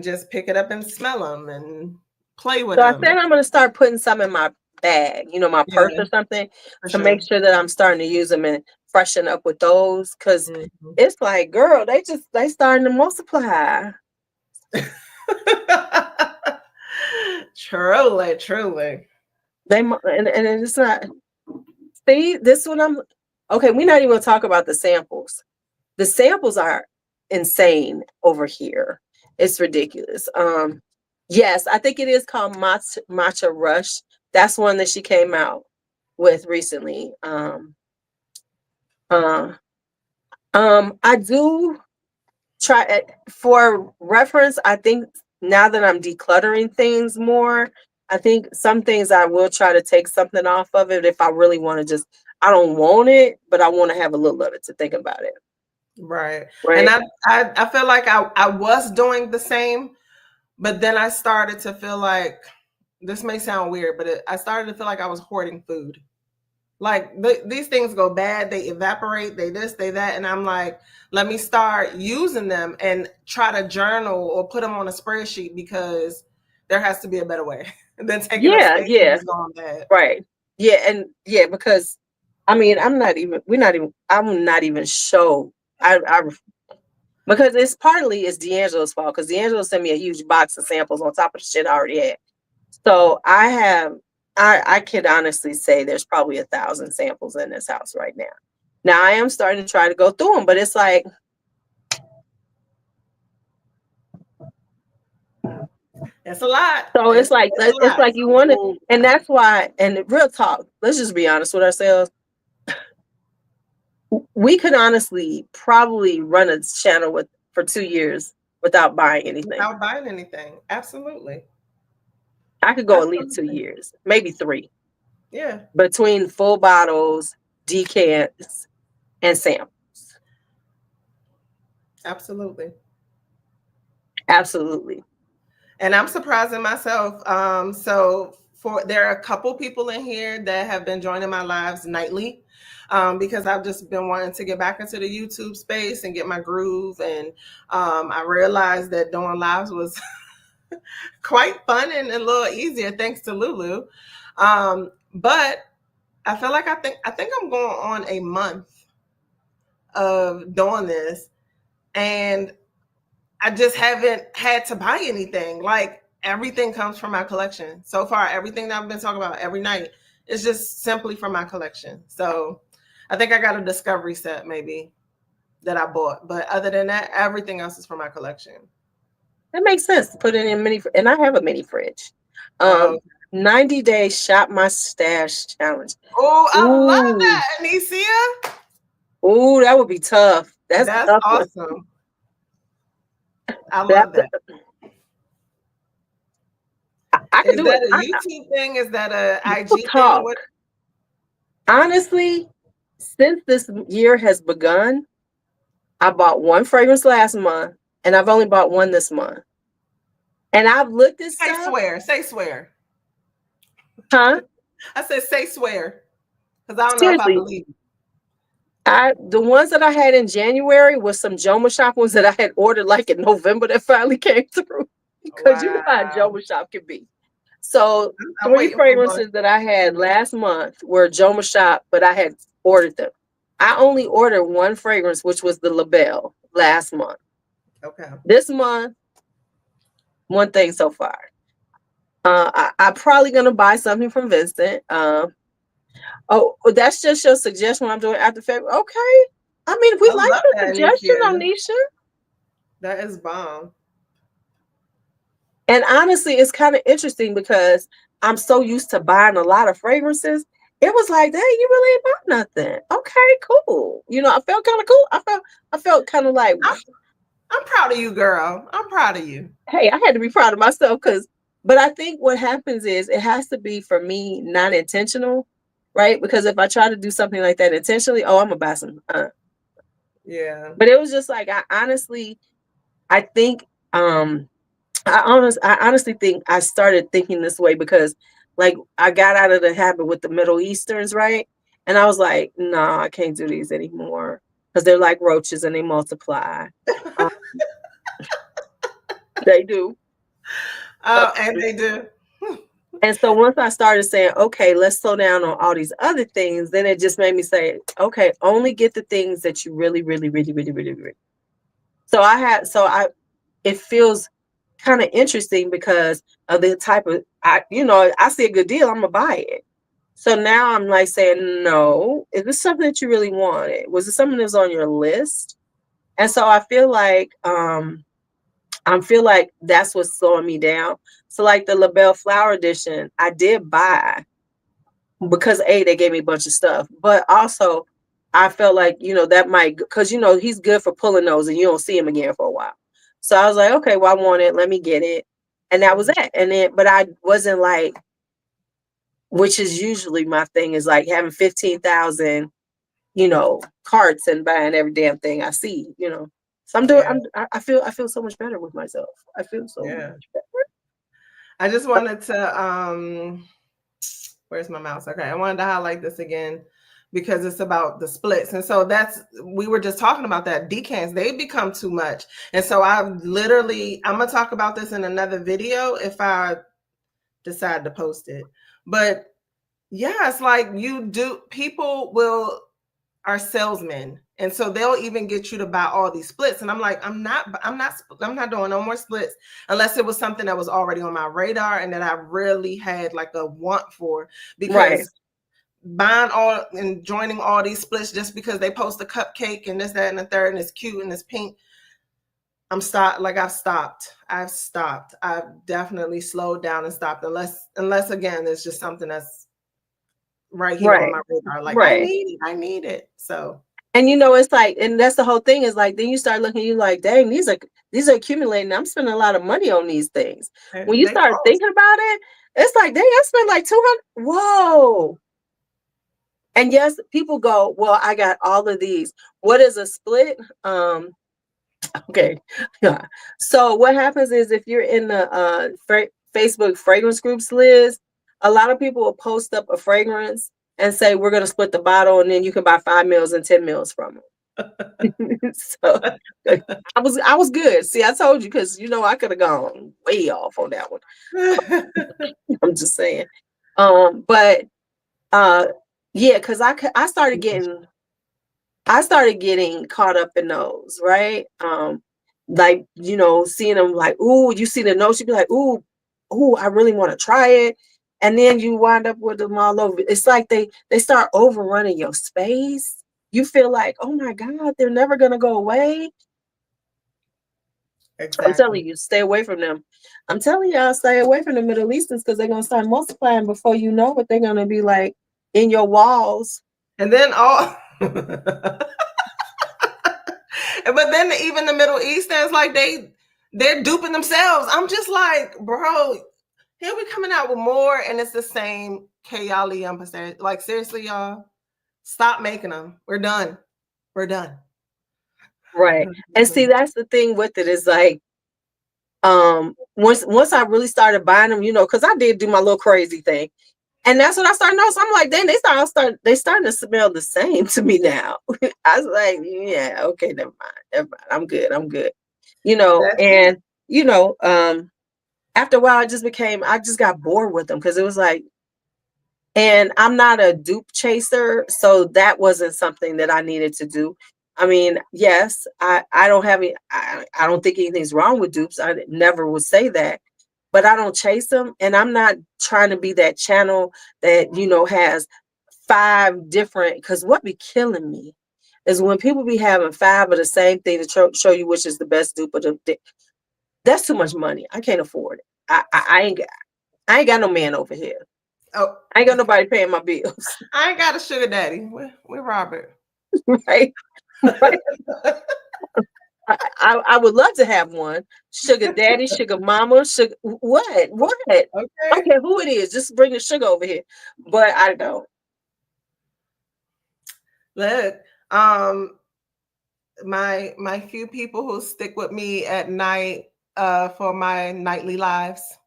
Speaker 1: just pick it up and smell them and play with them.
Speaker 2: So I said I'm going to start putting some in my bag, my purse or something to make sure that I'm starting to use them and freshen up with those because it's like, girl, they starting to multiply.
Speaker 1: Truly.
Speaker 2: And it's not. See, this one okay. We're not even gonna talk about the samples. The samples are insane over here. It's ridiculous. Yes, I think it is called Matcha Rush. That's one that she came out with recently. I do try for reference. I think now that I'm decluttering things more, I think some things I will try to take something off of it if I really want to I don't want it, but I want to have a little of it to think about it.
Speaker 1: Right. And I feel like I was doing the same, but then I started to feel like, this may sound weird, but I started to feel like I was hoarding food. Like these things go bad, they evaporate, they this, they that. And I'm like, let me start using them and try to journal or put them on a spreadsheet because there has to be a better way than taking a space and it's going bad.
Speaker 2: Right. Yeah. And yeah, because I mean, I'm not even sure. Because it's D'Angelo's fault because D'Angelo sent me a huge box of samples on top of the shit I already had. So I can honestly say there's probably 1,000 samples in this house right now. Now I am starting to try to go through them, but it's like,
Speaker 1: it's a lot.
Speaker 2: So it's like you want to, and that's why. And real talk, let's just be honest with ourselves. We could honestly probably run a channel for 2 years without buying anything.
Speaker 1: Absolutely.
Speaker 2: I could go at least 2 years, maybe 3.
Speaker 1: Yeah.
Speaker 2: Between full bottles, decants, and samples.
Speaker 1: Absolutely.
Speaker 2: And
Speaker 1: I'm surprising myself. So there are a couple people in here that have been joining my lives nightly. Because I've just been wanting to get back into the YouTube space and get my groove. And I realized that doing lives was quite fun and a little easier thanks to Lulu. But I feel like I think I'm going on a month of doing this, and I just haven't had to buy anything. Like everything comes from my collection. So far, everything that I've been talking about every night is just simply from my collection. So I think I got a discovery set maybe that I bought. But other than that, everything else is from my collection.
Speaker 2: That makes sense. Put it in a mini, and I have a mini fridge.
Speaker 1: Oh,
Speaker 2: 90-day shop my stash challenge.
Speaker 1: oh, I love
Speaker 2: Ooh,
Speaker 1: that, Anicia.
Speaker 2: ooh, that would be tough. That's
Speaker 1: That's
Speaker 2: tough one.
Speaker 1: awesome. I
Speaker 2: That
Speaker 1: love that.
Speaker 2: I could
Speaker 1: Is
Speaker 2: do it.
Speaker 1: that a YouTube thing? Is that a
Speaker 2: People
Speaker 1: IG thing?
Speaker 2: talk. Honestly, since this year has begun, I bought one fragrance last month, and I've only bought one this month. And I've looked at
Speaker 1: Say
Speaker 2: stuff,
Speaker 1: swear. Say swear.
Speaker 2: huh?
Speaker 1: I said say swear. Because I don't know if I
Speaker 2: Seriously,
Speaker 1: believe you.
Speaker 2: the ones that I had in January was some Joma Shop ones that I had ordered like in November that finally came through. Because you know how
Speaker 1: Wow.
Speaker 2: Joma Shop can be. So
Speaker 1: I'm
Speaker 2: 3
Speaker 1: waiting for one.
Speaker 2: fragrances that I had last month were Joma Shop, but I had ordered them. I only ordered one fragrance, which was the Labelle last month.
Speaker 1: Okay.
Speaker 2: This month, one thing so far. I'm probably gonna buy something from Vincent. Oh, that's just your suggestion. What I'm doing after February. Okay. I mean, we
Speaker 1: I
Speaker 2: like
Speaker 1: love
Speaker 2: your
Speaker 1: that,
Speaker 2: suggestion,
Speaker 1: Nikia.
Speaker 2: Onisha.
Speaker 1: That is bomb.
Speaker 2: And honestly, it's kind of interesting because I'm so used to buying a lot of fragrances. It was like, dang, you really ain't bought nothing. Okay, cool. You know, I felt kind of cool. I felt kind of like,
Speaker 1: I'm proud of you, girl. I'm proud of you.
Speaker 2: hey, I had to be proud of myself but I think what happens is it has to be for me not intentional, right? Because if I try to do something like that intentionally, oh, I'm gonna buy some.
Speaker 1: Yeah.
Speaker 2: But it was just like I honestly, I think I honestly think I started thinking this way because like I got out of the habit with the Middle Easterns, right? And I was like, no, I can't do these anymore because they're like roaches and they multiply. Um, they do.
Speaker 1: Oh, and they do.
Speaker 2: And so once I started saying, okay, let's slow down on all these other things, then it just made me say, okay, only get the things that you really, really, really, really, really, really. It feels kind of interesting because of the type of, I see a good deal, I'm gonna buy it. So now I'm like saying, no, is this something that you really wanted? Was it something that was on your list? And so I feel like that's what's slowing me down. So like the LaBelle Flower Edition, I did buy because they gave me a bunch of stuff, but also I felt like, that might, because, he's good for pulling those and you don't see him again for a while. So I was like, okay, well, I want it. Let me get it. And that was it. And then, but I wasn't like, which is usually my thing is like having 15,000, carts and buying every damn thing I see. So
Speaker 1: Yeah.
Speaker 2: I feel so much better with myself. I feel so
Speaker 1: Yeah.
Speaker 2: much better.
Speaker 1: I just wanted to where's my mouse? Okay. I wanted to highlight this again because it's about the splits. And so we were just talking about that. Decants, they become too much. And so I'm gonna talk about this in another video if I decide to post it. But yeah, it's like people are salesmen, and so they'll even get you to buy all these splits. And I'm like, I'm not doing no more splits unless it was something that was already on my radar and that I really had like a want for. Because
Speaker 2: Right.
Speaker 1: buying all and joining all these splits just because they post a cupcake and this, that, and the third, and it's cute and it's pink. I've stopped. I've definitely slowed down and stopped unless again, it's just something that's right here on
Speaker 2: Right.
Speaker 1: my radar. Like
Speaker 2: Right.
Speaker 1: I need it. So
Speaker 2: And it's like, and that's the whole thing is like, then you start looking, you like, dang, these are accumulating. I'm spending a lot of money on these things. When you
Speaker 1: they
Speaker 2: start
Speaker 1: cost.
Speaker 2: thinking about it, it's like, dang, I spent like 200. Whoa. And yes, people go, well, I got all of these. What is a split? Okay. Yeah. So what happens is if you're in the Facebook fragrance groups, Liz, a lot of people will post up a fragrance and say, we're going to split the bottle and then you can buy 5 mils and 10 mils from them. So I was good. See, I told you because I could have gone way off on that one. I'm just saying. But yeah, because I started getting caught up in those, right? Like, seeing them like, ooh, you see the notes, you be like, ooh, I really want to try it. And then you wind up with them all over. It's like they start overrunning your space. You feel like, oh my God, they're never gonna go away. I'm telling
Speaker 1: Exactly.
Speaker 2: you, stay away from them. I'm telling y'all, stay away from the Middle Easterns because they're gonna start multiplying before you know it. They're gonna be like in your walls.
Speaker 1: And then all but then even the Middle Easterns, like they're duping themselves. I'm just like, bro, here we coming out with more, and it's the same Kayali percentage. Like seriously, y'all, stop making them. We're done. We're done.
Speaker 2: Right. And see, that's the thing with it is like, once I really started buying them, because I did do my little crazy thing. And that's what I started noticing. I'm like, then they starting to smell the same to me now. I was like, yeah, okay, never mind. I'm good.
Speaker 1: That's it.
Speaker 2: And after a while, I just got bored with them because it was like, and I'm not a dupe chaser, so that wasn't something that I needed to do. I mean, yes, I don't have any, I don't think anything's wrong with dupes. I never would say that, but I don't chase them, and I'm not trying to be that channel that has 5 different. Because what be killing me is when people be having 5 of the same thing to show you which is the best dupe of the. That's too much money. I can't afford it. I ain't got no man over here.
Speaker 1: Oh,
Speaker 2: I ain't got nobody paying my bills.
Speaker 1: I ain't got a sugar daddy. We're Robert.
Speaker 2: Right? Right. I would love to have one. Sugar daddy, sugar mama, sugar what? What? I don't
Speaker 1: Okay.
Speaker 2: care who it is. Just bring the sugar over here. But I don't.
Speaker 1: Look, my few people who stick with me at night for my nightly lives,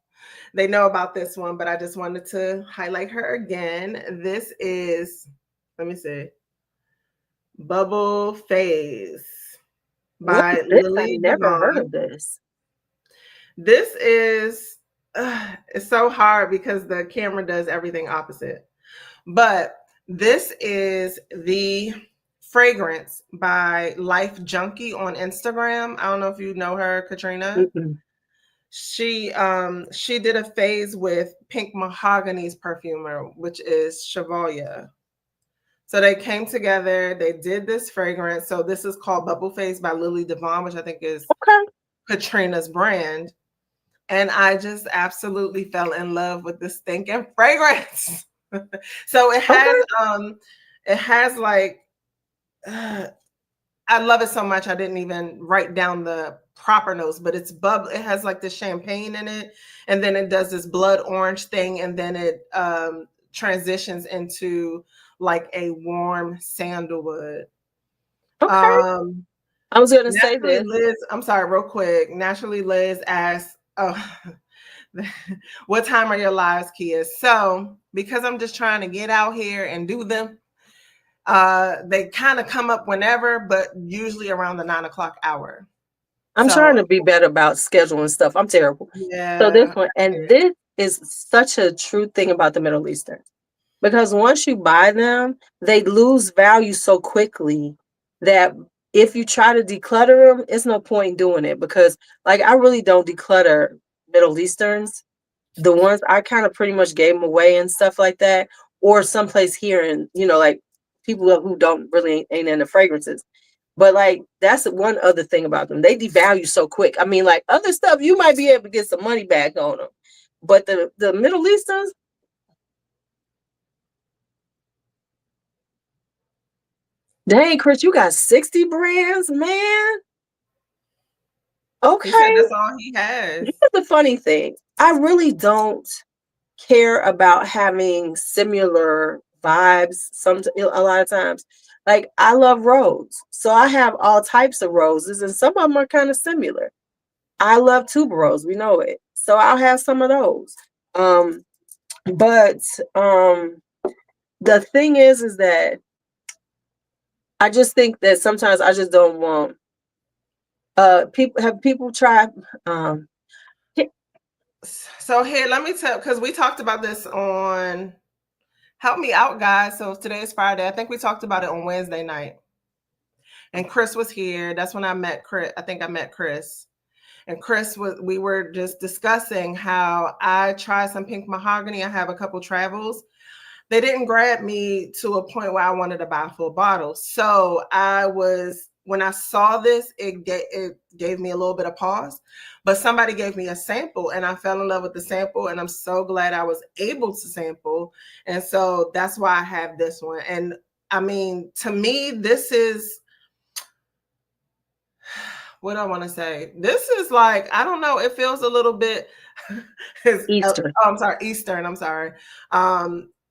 Speaker 1: they know about this one, but I just wanted to highlight her again. This is, let me see, Bubble Phase
Speaker 2: What is
Speaker 1: by
Speaker 2: this? I
Speaker 1: Lily
Speaker 2: never heard
Speaker 1: Devon.
Speaker 2: of this.
Speaker 1: This is it's so hard because the camera does everything opposite. But this is the fragrance by Life Junkie on Instagram. I don't know if you know her, Katrina.
Speaker 2: Mm-mm.
Speaker 1: She did a phase with Pink Mahogany's perfumer, which is Chevalier. So they came together, they did this fragrance. So this is called Bubble Phase by Lily Devon, which I think is
Speaker 2: Okay.
Speaker 1: Katrina's brand. And I just absolutely fell in love with this stinking fragrance. So
Speaker 2: Okay.
Speaker 1: it has like I love it so much I didn't even write down the proper notes, but it's bubble. It has like the champagne in it, and then it does this blood orange thing, and then it transitions into like a warm sandalwood.
Speaker 2: Okay.
Speaker 1: Um,
Speaker 2: I was gonna say
Speaker 1: Naturally
Speaker 2: this.
Speaker 1: Liz, I'm sorry, real quick. Naturally Liz asks, "Oh, what time are your lives, Kia?" So because I'm just trying to get out here and do them, they kind of come up whenever, but usually around the 9 o'clock hour.
Speaker 2: I'm trying
Speaker 1: So
Speaker 2: to be better about scheduling stuff. I'm terrible. So this
Speaker 1: yeah,
Speaker 2: one, and this is such a true thing about the Middle Eastern. Because once you buy them, they lose value so quickly that if you try to declutter them, it's no point in doing it. Because like I really don't declutter Middle Easterns. The ones I kind of pretty much gave them away and stuff like that, or someplace here, and like people who don't really ain't into fragrances. But like that's one other thing about them. They devalue so quick. I mean, like other stuff, you might be able to get some money back on them. But the Middle Easterns, dang, Chris, you got 60 brands, man.
Speaker 1: he said
Speaker 2: Okay.
Speaker 1: that's all he has.
Speaker 2: Here's the funny thing. I really don't care about having similar vibes a lot of times. Like I love rose. So I have all types of roses and some of them are kind of similar. I love tuberose, we know it. So I'll have some of those. But the thing is that I just think that sometimes I just don't want people try
Speaker 1: So here, let me tell, because we talked about this on Help Me Out, guys. So today is Friday. I think we talked about it on Wednesday night. And Chris was here. That's when I met Chris. I think I met Chris. And we were just discussing how I tried some pink mahogany. I have a couple travels. They didn't grab me to a point where I wanted to buy a full bottle. So I was when I saw this, it gave me a little bit of pause, but somebody gave me a sample and I fell in love with the sample, and I'm so glad I was able to sample. And so that's why I have this one. And I mean, to me, this is, what do I want to say? This is like, I don't know, it feels a little bit
Speaker 2: Eastern.
Speaker 1: I'm sorry, Eastern. I'm sorry.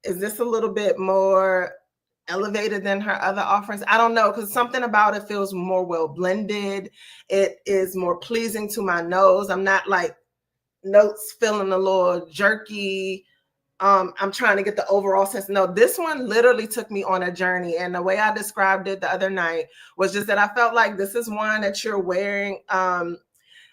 Speaker 1: Is this a little bit more elevated than her other offerings? I don't know, because something about it feels more well blended. It is more pleasing to my nose. I'm not like notes feeling a little jerky. I'm trying to get the overall sense. No, this one literally took me on a journey. And the way I described it the other night was just that I felt like this is one that you're wearing.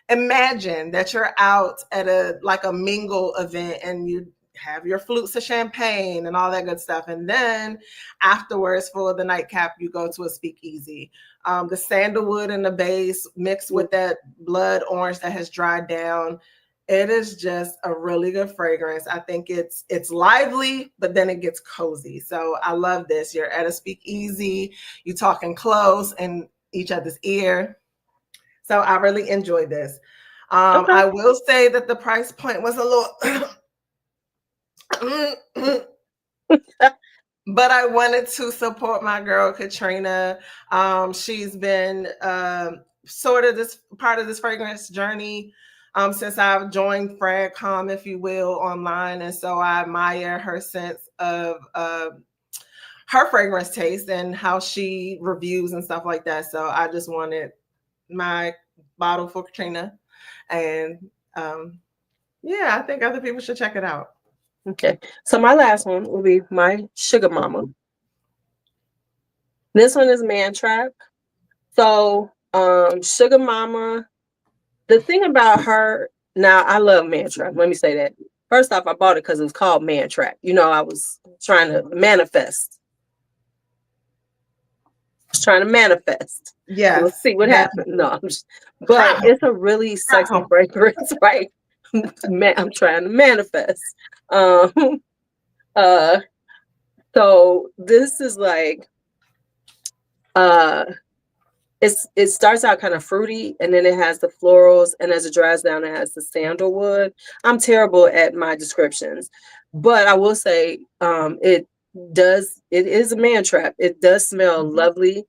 Speaker 1: Imagine that you're out at a mingle event and you have your flutes of champagne and all that good stuff. And then afterwards, for the nightcap, you go to a speakeasy. The sandalwood in the base mixed with that blood orange that has dried down. It is just a really good fragrance. I think it's lively, but then it gets cozy. So I love this. You're at a speakeasy, you talking close in each other's ear. So I really enjoyed this.
Speaker 2: Okay.
Speaker 1: I will say that the price point was a little, but I wanted to support my girl Katrina. She's been sort of this part of this fragrance journey since I've joined FragCom, if you will, online, and so I admire her sense of her fragrance taste and how she reviews and stuff like that. So I just wanted my bottle for Katrina, and yeah, I think other people should check it out.
Speaker 2: Okay, so my last one will be my Sugar Mama. This one is Man Trap. So Sugar Mama, the thing about her, now I love Man Trap. Let me say that. First off, I bought it because it was called Man Trap. You know, I was trying to manifest.
Speaker 1: Yeah,
Speaker 2: let's see what happens. No, but it's a really sexy fragrance, right? I'm trying to manifest. So this is like, it starts out kind of fruity, and then it has the florals, and as it dries down, it has the sandalwood. I'm terrible at my descriptions, but I will say, it is a Man Trap. It does smell lovely.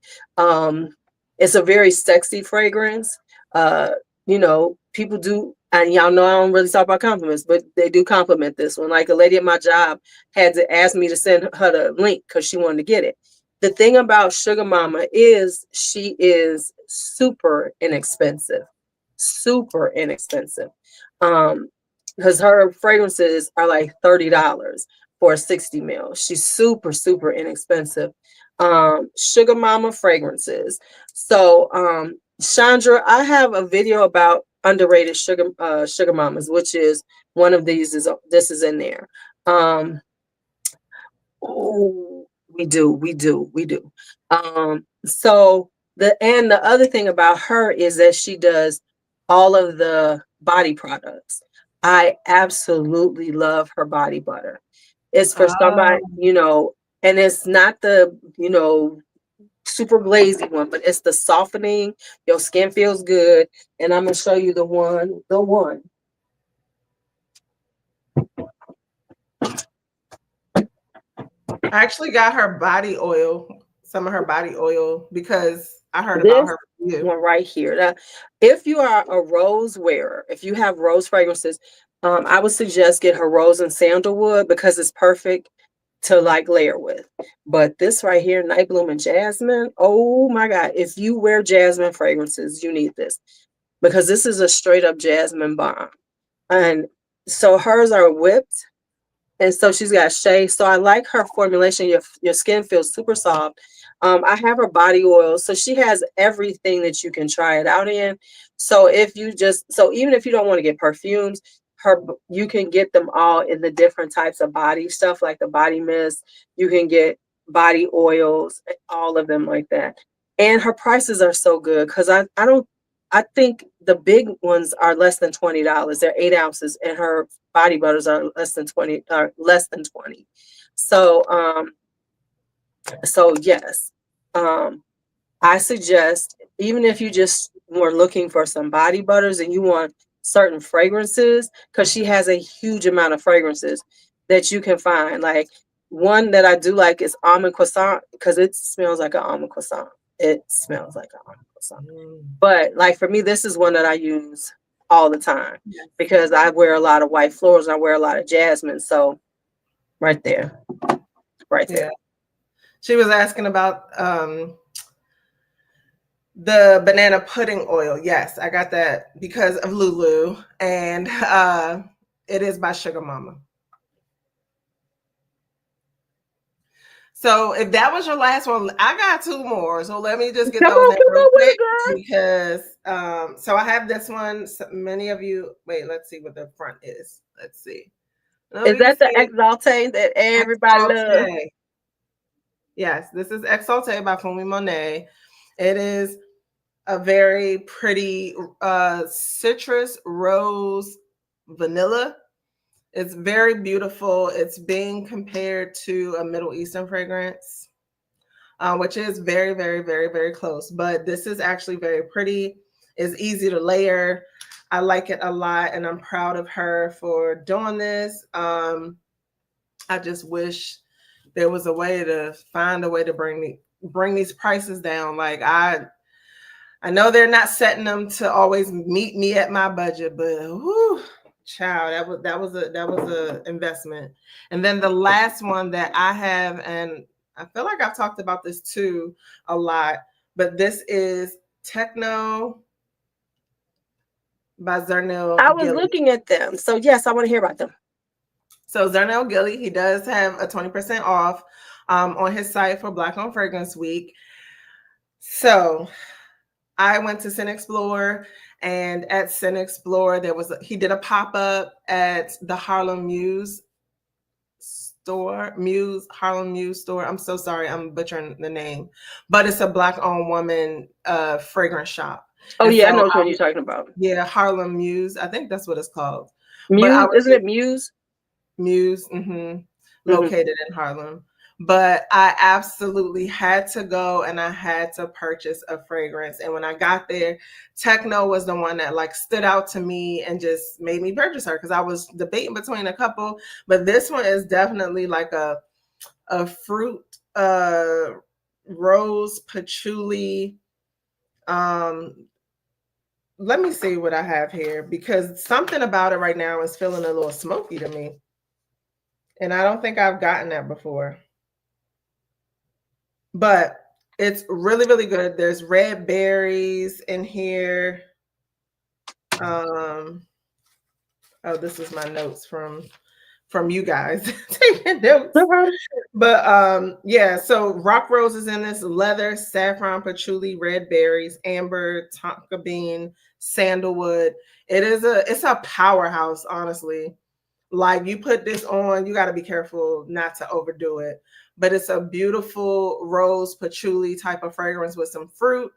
Speaker 2: It's a very sexy fragrance. You know, people do, and y'all know I don't really talk about compliments, but they do compliment this one. Like a lady at my job had to ask me to send her the link because she wanted to get it. The thing about Sugar Mama is she is super inexpensive. Because her fragrances are like $30 for a 60 ml. She's super, super inexpensive. Sugar Mama fragrances. So Chandra, I have a video about underrated sugar mamas, which is one of these. This is in there. We do. So the other thing about her is that she does all of the body products. I absolutely love her body butter. It's for somebody, you know, and it's not the, you know, super glazy one, but it's the softening. Your skin feels good. And I'm gonna show you the one.
Speaker 1: I actually got her body oil, some of her body oil, because I heard about her review.
Speaker 2: One right here. Now, if you are a rose wearer, if you have rose fragrances, I would suggest get her rose and sandalwood because it's perfect to like layer with. But this right here, Night Bloom and Jasmine, oh my God. If you wear jasmine fragrances, you need this because this is a straight up jasmine bomb. And so hers are whipped. And so she's got shea. So I like her formulation. Your skin feels super soft. I have her body oil. So she has everything that you can try it out in. So even if you don't want to get perfumes, you can get them all in the different types of body stuff, like the body mist. You can get body oils, all of them like that. And her prices are so good because I think the big ones are less than $20. They're 8 ounces, and her body butters are less than 20. So yes, I suggest even if you just were looking for some body butters and you want certain fragrances, because she has a huge amount of fragrances that you can find. Like one that I do like is almond croissant because it smells like an almond croissant. It smells like an almond croissant. But like for me, this is one that I use all the time because I wear a lot of white florals and I wear a lot of jasmine. So right there, right there.
Speaker 1: She was asking about the banana pudding oil. Yes, I got that because of Lulu, and it is by Sugar Mama. So if that was your last one, I got two more. So let me just get those in real quick because so I have this one. So many of you, wait, let's see what the front is. Let's see.
Speaker 2: Is that the Exalté that everybody loves?
Speaker 1: Yes, this is Exalté by Fumi Monet. It is a very pretty citrus, rose, vanilla. It's very beautiful. It's being compared to a Middle Eastern fragrance, which is very, very, very, very close. But this is actually very pretty. It's easy to layer. I like it a lot, and I'm proud of her for doing this. I just wish there was a way to find a way to bring these prices down. Like I know they're not setting them to always meet me at my budget, but whew, child, that was a investment. And then the last one that I have, and I feel like I've talked about this too a lot, but this is Techno by Zernel.
Speaker 2: I was looking at them. So yes, I want to hear about them.
Speaker 1: So Zernel Gilly, he does have a 20% off on his site for Black Owned Fragrance Week. So I went to Scent Explorer, and at Scent Explorer, he did a pop-up at the Harlem Muse store. Harlem Muse store. I'm so sorry, I'm butchering the name, but it's a Black-owned woman fragrance shop.
Speaker 2: Oh, yeah, so I know what you're talking about.
Speaker 1: Yeah, Harlem Muse. I think that's what it's called.
Speaker 2: Muse, isn't it Muse?
Speaker 1: Muse, located in Harlem. But I absolutely had to go and I had to purchase a fragrance. And when I got there, Techno was the one that like stood out to me and just made me purchase her because I was debating between a couple. But this one is definitely like a fruit, rose, patchouli. Let me see what I have here because something about it right now is feeling a little smoky to me. And I don't think I've gotten that before. But it's really, really good. There's red berries in here. Oh, this is my notes from you guys taking notes. But yeah, so rock rose is in this, leather, saffron, patchouli, red berries, amber, tonka bean, sandalwood. It's a powerhouse, honestly. Like you put this on, you got to be careful not to overdo it. But it's a beautiful rose patchouli type of fragrance with some fruit.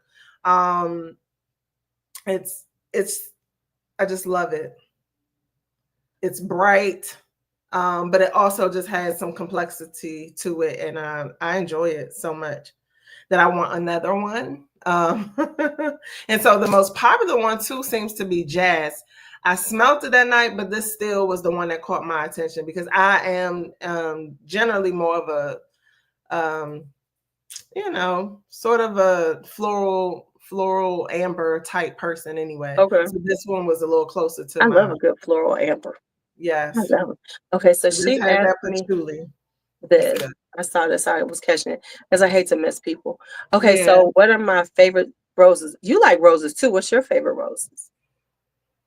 Speaker 1: It's I just love it. It's bright, but it also just has some complexity to it, and I enjoy it so much that I want another one. And so the most popular one too seems to be Jazz. I smelled it that night, but this still was the one that caught my attention because I am generally more of a sort of a floral amber type person anyway.
Speaker 2: Okay.
Speaker 1: So this one was a little closer to
Speaker 2: I love a good floral amber.
Speaker 1: Yes.
Speaker 2: I love it. Okay, so she asked me this. I saw this. I was catching it because I hate to miss people. Okay, so what are my favorite roses? You like roses too. What's your favorite roses?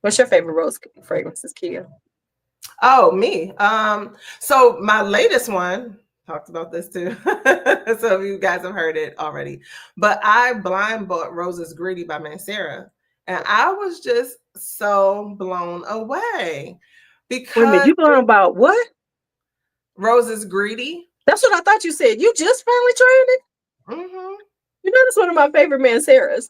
Speaker 2: What's your favorite rose fragrances, Kia?
Speaker 1: Oh, me. So my latest one, talked about this too. So you guys have heard it already. But I blind bought Roses Greedy by Mancera. And I was just so blown away. Because
Speaker 2: wait a minute, you blown about what?
Speaker 1: Roses Greedy.
Speaker 2: That's what I thought you said. You just finally tried it?
Speaker 1: Mm-hmm.
Speaker 2: You know, that's one of my favorite Manceras.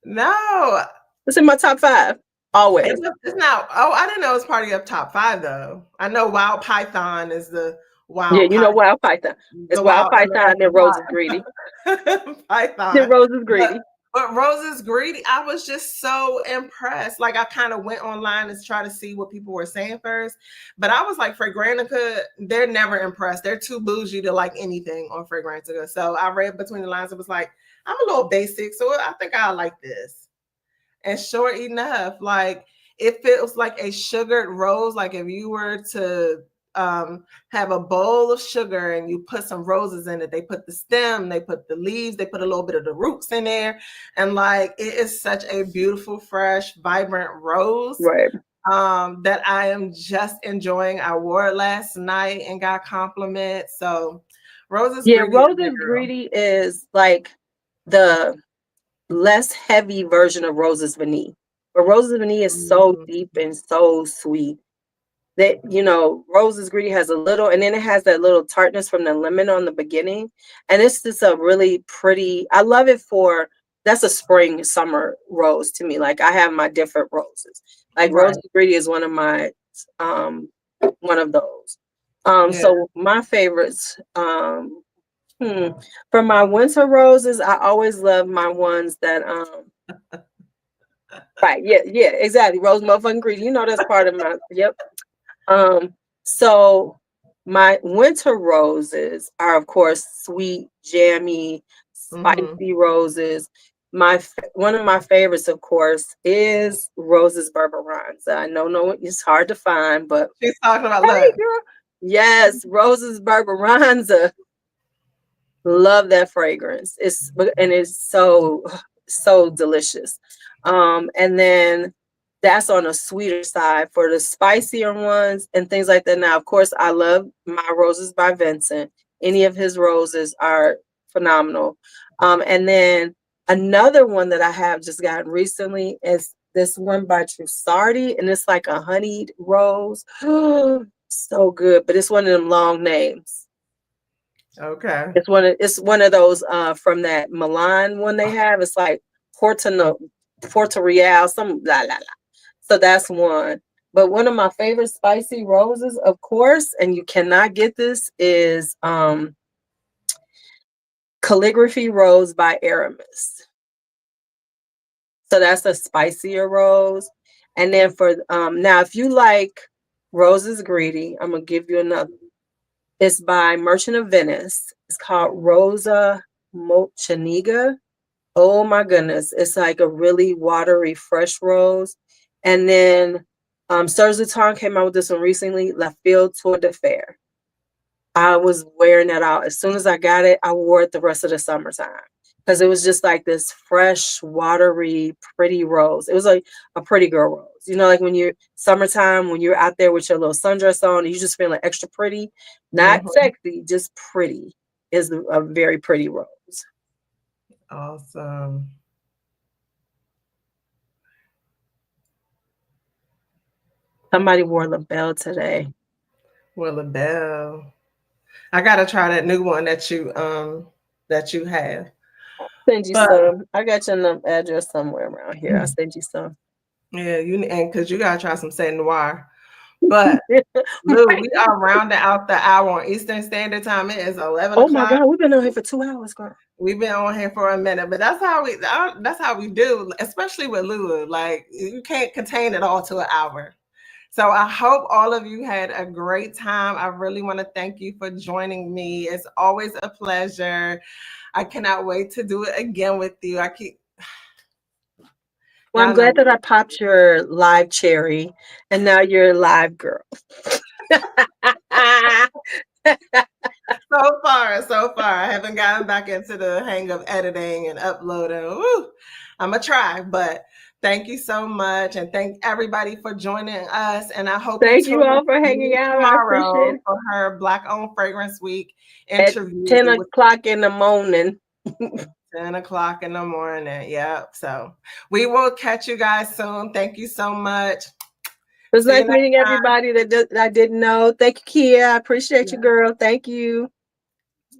Speaker 1: No.
Speaker 2: It's in my top 5. Always.
Speaker 1: It's not. Oh, I didn't know it was part of your top 5 though. I know Wild Python is the Wild.
Speaker 2: Yeah, you know Wild Python. It's Wild Python and Roses Greedy.
Speaker 1: Python.
Speaker 2: Then Roses Greedy.
Speaker 1: But Roses Greedy, I was just so impressed. Like I kind of went online to try to see what people were saying first. But I was like, Fragrantica, they're never impressed. They're too bougie to like anything on Fragrantica. So I read between the lines. It was like, I'm a little basic, so I think I like this. And sure enough, like it feels like a sugared rose. Like if you were to have a bowl of sugar and you put some roses in it, they put the stem, they put the leaves, they put a little bit of the roots in there, and like it is such a beautiful, fresh, vibrant rose.
Speaker 2: Right.
Speaker 1: That I am just enjoying. I wore it last night and got compliments. So Roses Greedy.
Speaker 2: Roses Greedy is like the less heavy version of Roses Vanille. But Roses Vanille is so deep and so sweet that, you know, Roses Greedy has a little, and then it has that little tartness from the lemon on the beginning. And it's just a really pretty, I love it for, that's a spring, summer rose to me. Like I have my different roses. Like right. Roses Greedy is one of my, one of those. So my favorites, for my winter roses, I always love my ones that right, yeah, exactly. Rose motherfucking greedy. You know that's part of my so my winter roses are of course sweet, jammy, spicy roses. One of my favorites, of course, is Roses Berberanza. I know it's hard to find, but
Speaker 1: she's talking about look.
Speaker 2: Girl. Yes, Roses Berberanza. Love that fragrance. It's so delicious. And then that's on a sweeter side. For the spicier ones and things like that. Now, of course, I love my Roses by Vincent. Any of his roses are phenomenal. And then another one that I have just gotten recently is this one by Trussardi, and it's like a honeyed rose. So good, but it's one of them long names.
Speaker 1: Okay.
Speaker 2: It's one of those from that Milan one they have. It's like Porto Real, some la la la. So that's one. But one of my favorite spicy roses, of course, and you cannot get this, is Calligraphy Rose by Aramis. So that's a spicier rose. And then for now, if you like Roses Greedy, I'm gonna give you another. It's by Merchant of Venice. It's called Rosa Mocheniga. Oh my goodness. It's like a really watery, fresh rose. And then Serge Lutens came out with this one recently, La Fille Tour de Fer. I was wearing that out. As soon as I got it, I wore it the rest of the summertime. Because it was just like this fresh, watery, pretty rose. It was like a pretty girl rose. You know, like when you're summertime, when you're out there with your little sundress on, and you just feeling extra pretty, not sexy, just pretty. Is a very pretty rose.
Speaker 1: Awesome.
Speaker 2: Somebody wore LaBelle today.
Speaker 1: Well, LaBelle. I gotta try that new one that you have.
Speaker 2: Send you some. I got your address somewhere around here. I'll send you some.
Speaker 1: Yeah, and because you gotta try some Saint Noir. But Lou, we are rounding out the hour on Eastern Standard Time. It is 11 o'clock.
Speaker 2: Oh my God, we've been on here for 2 hours, girl.
Speaker 1: We've been on here for a minute, but that's how we do, especially with Lulu. Like you can't contain it all to an hour. So I hope all of you had a great time. I really want to thank you for joining me. It's always a pleasure. I cannot wait to do it again with you.
Speaker 2: Well, I'm glad that I popped your live cherry, and now you're a live girl.
Speaker 1: So far, I haven't gotten back into the hang of editing and uploading. Woo, I'm gonna try, but thank you so much, and thank everybody for joining us. And I hope
Speaker 2: thank you all for hanging out
Speaker 1: tomorrow for her Black-owned Fragrance Week interview
Speaker 2: at 10 o'clock in the morning.
Speaker 1: 10 o'clock in the morning. Yep. So we will catch you guys soon. Thank you so much.
Speaker 2: It was nice meeting everybody that I didn't know. Thank you, Kia. I appreciate you, girl. Thank you.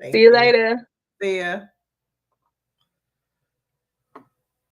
Speaker 2: See you later.
Speaker 1: See ya.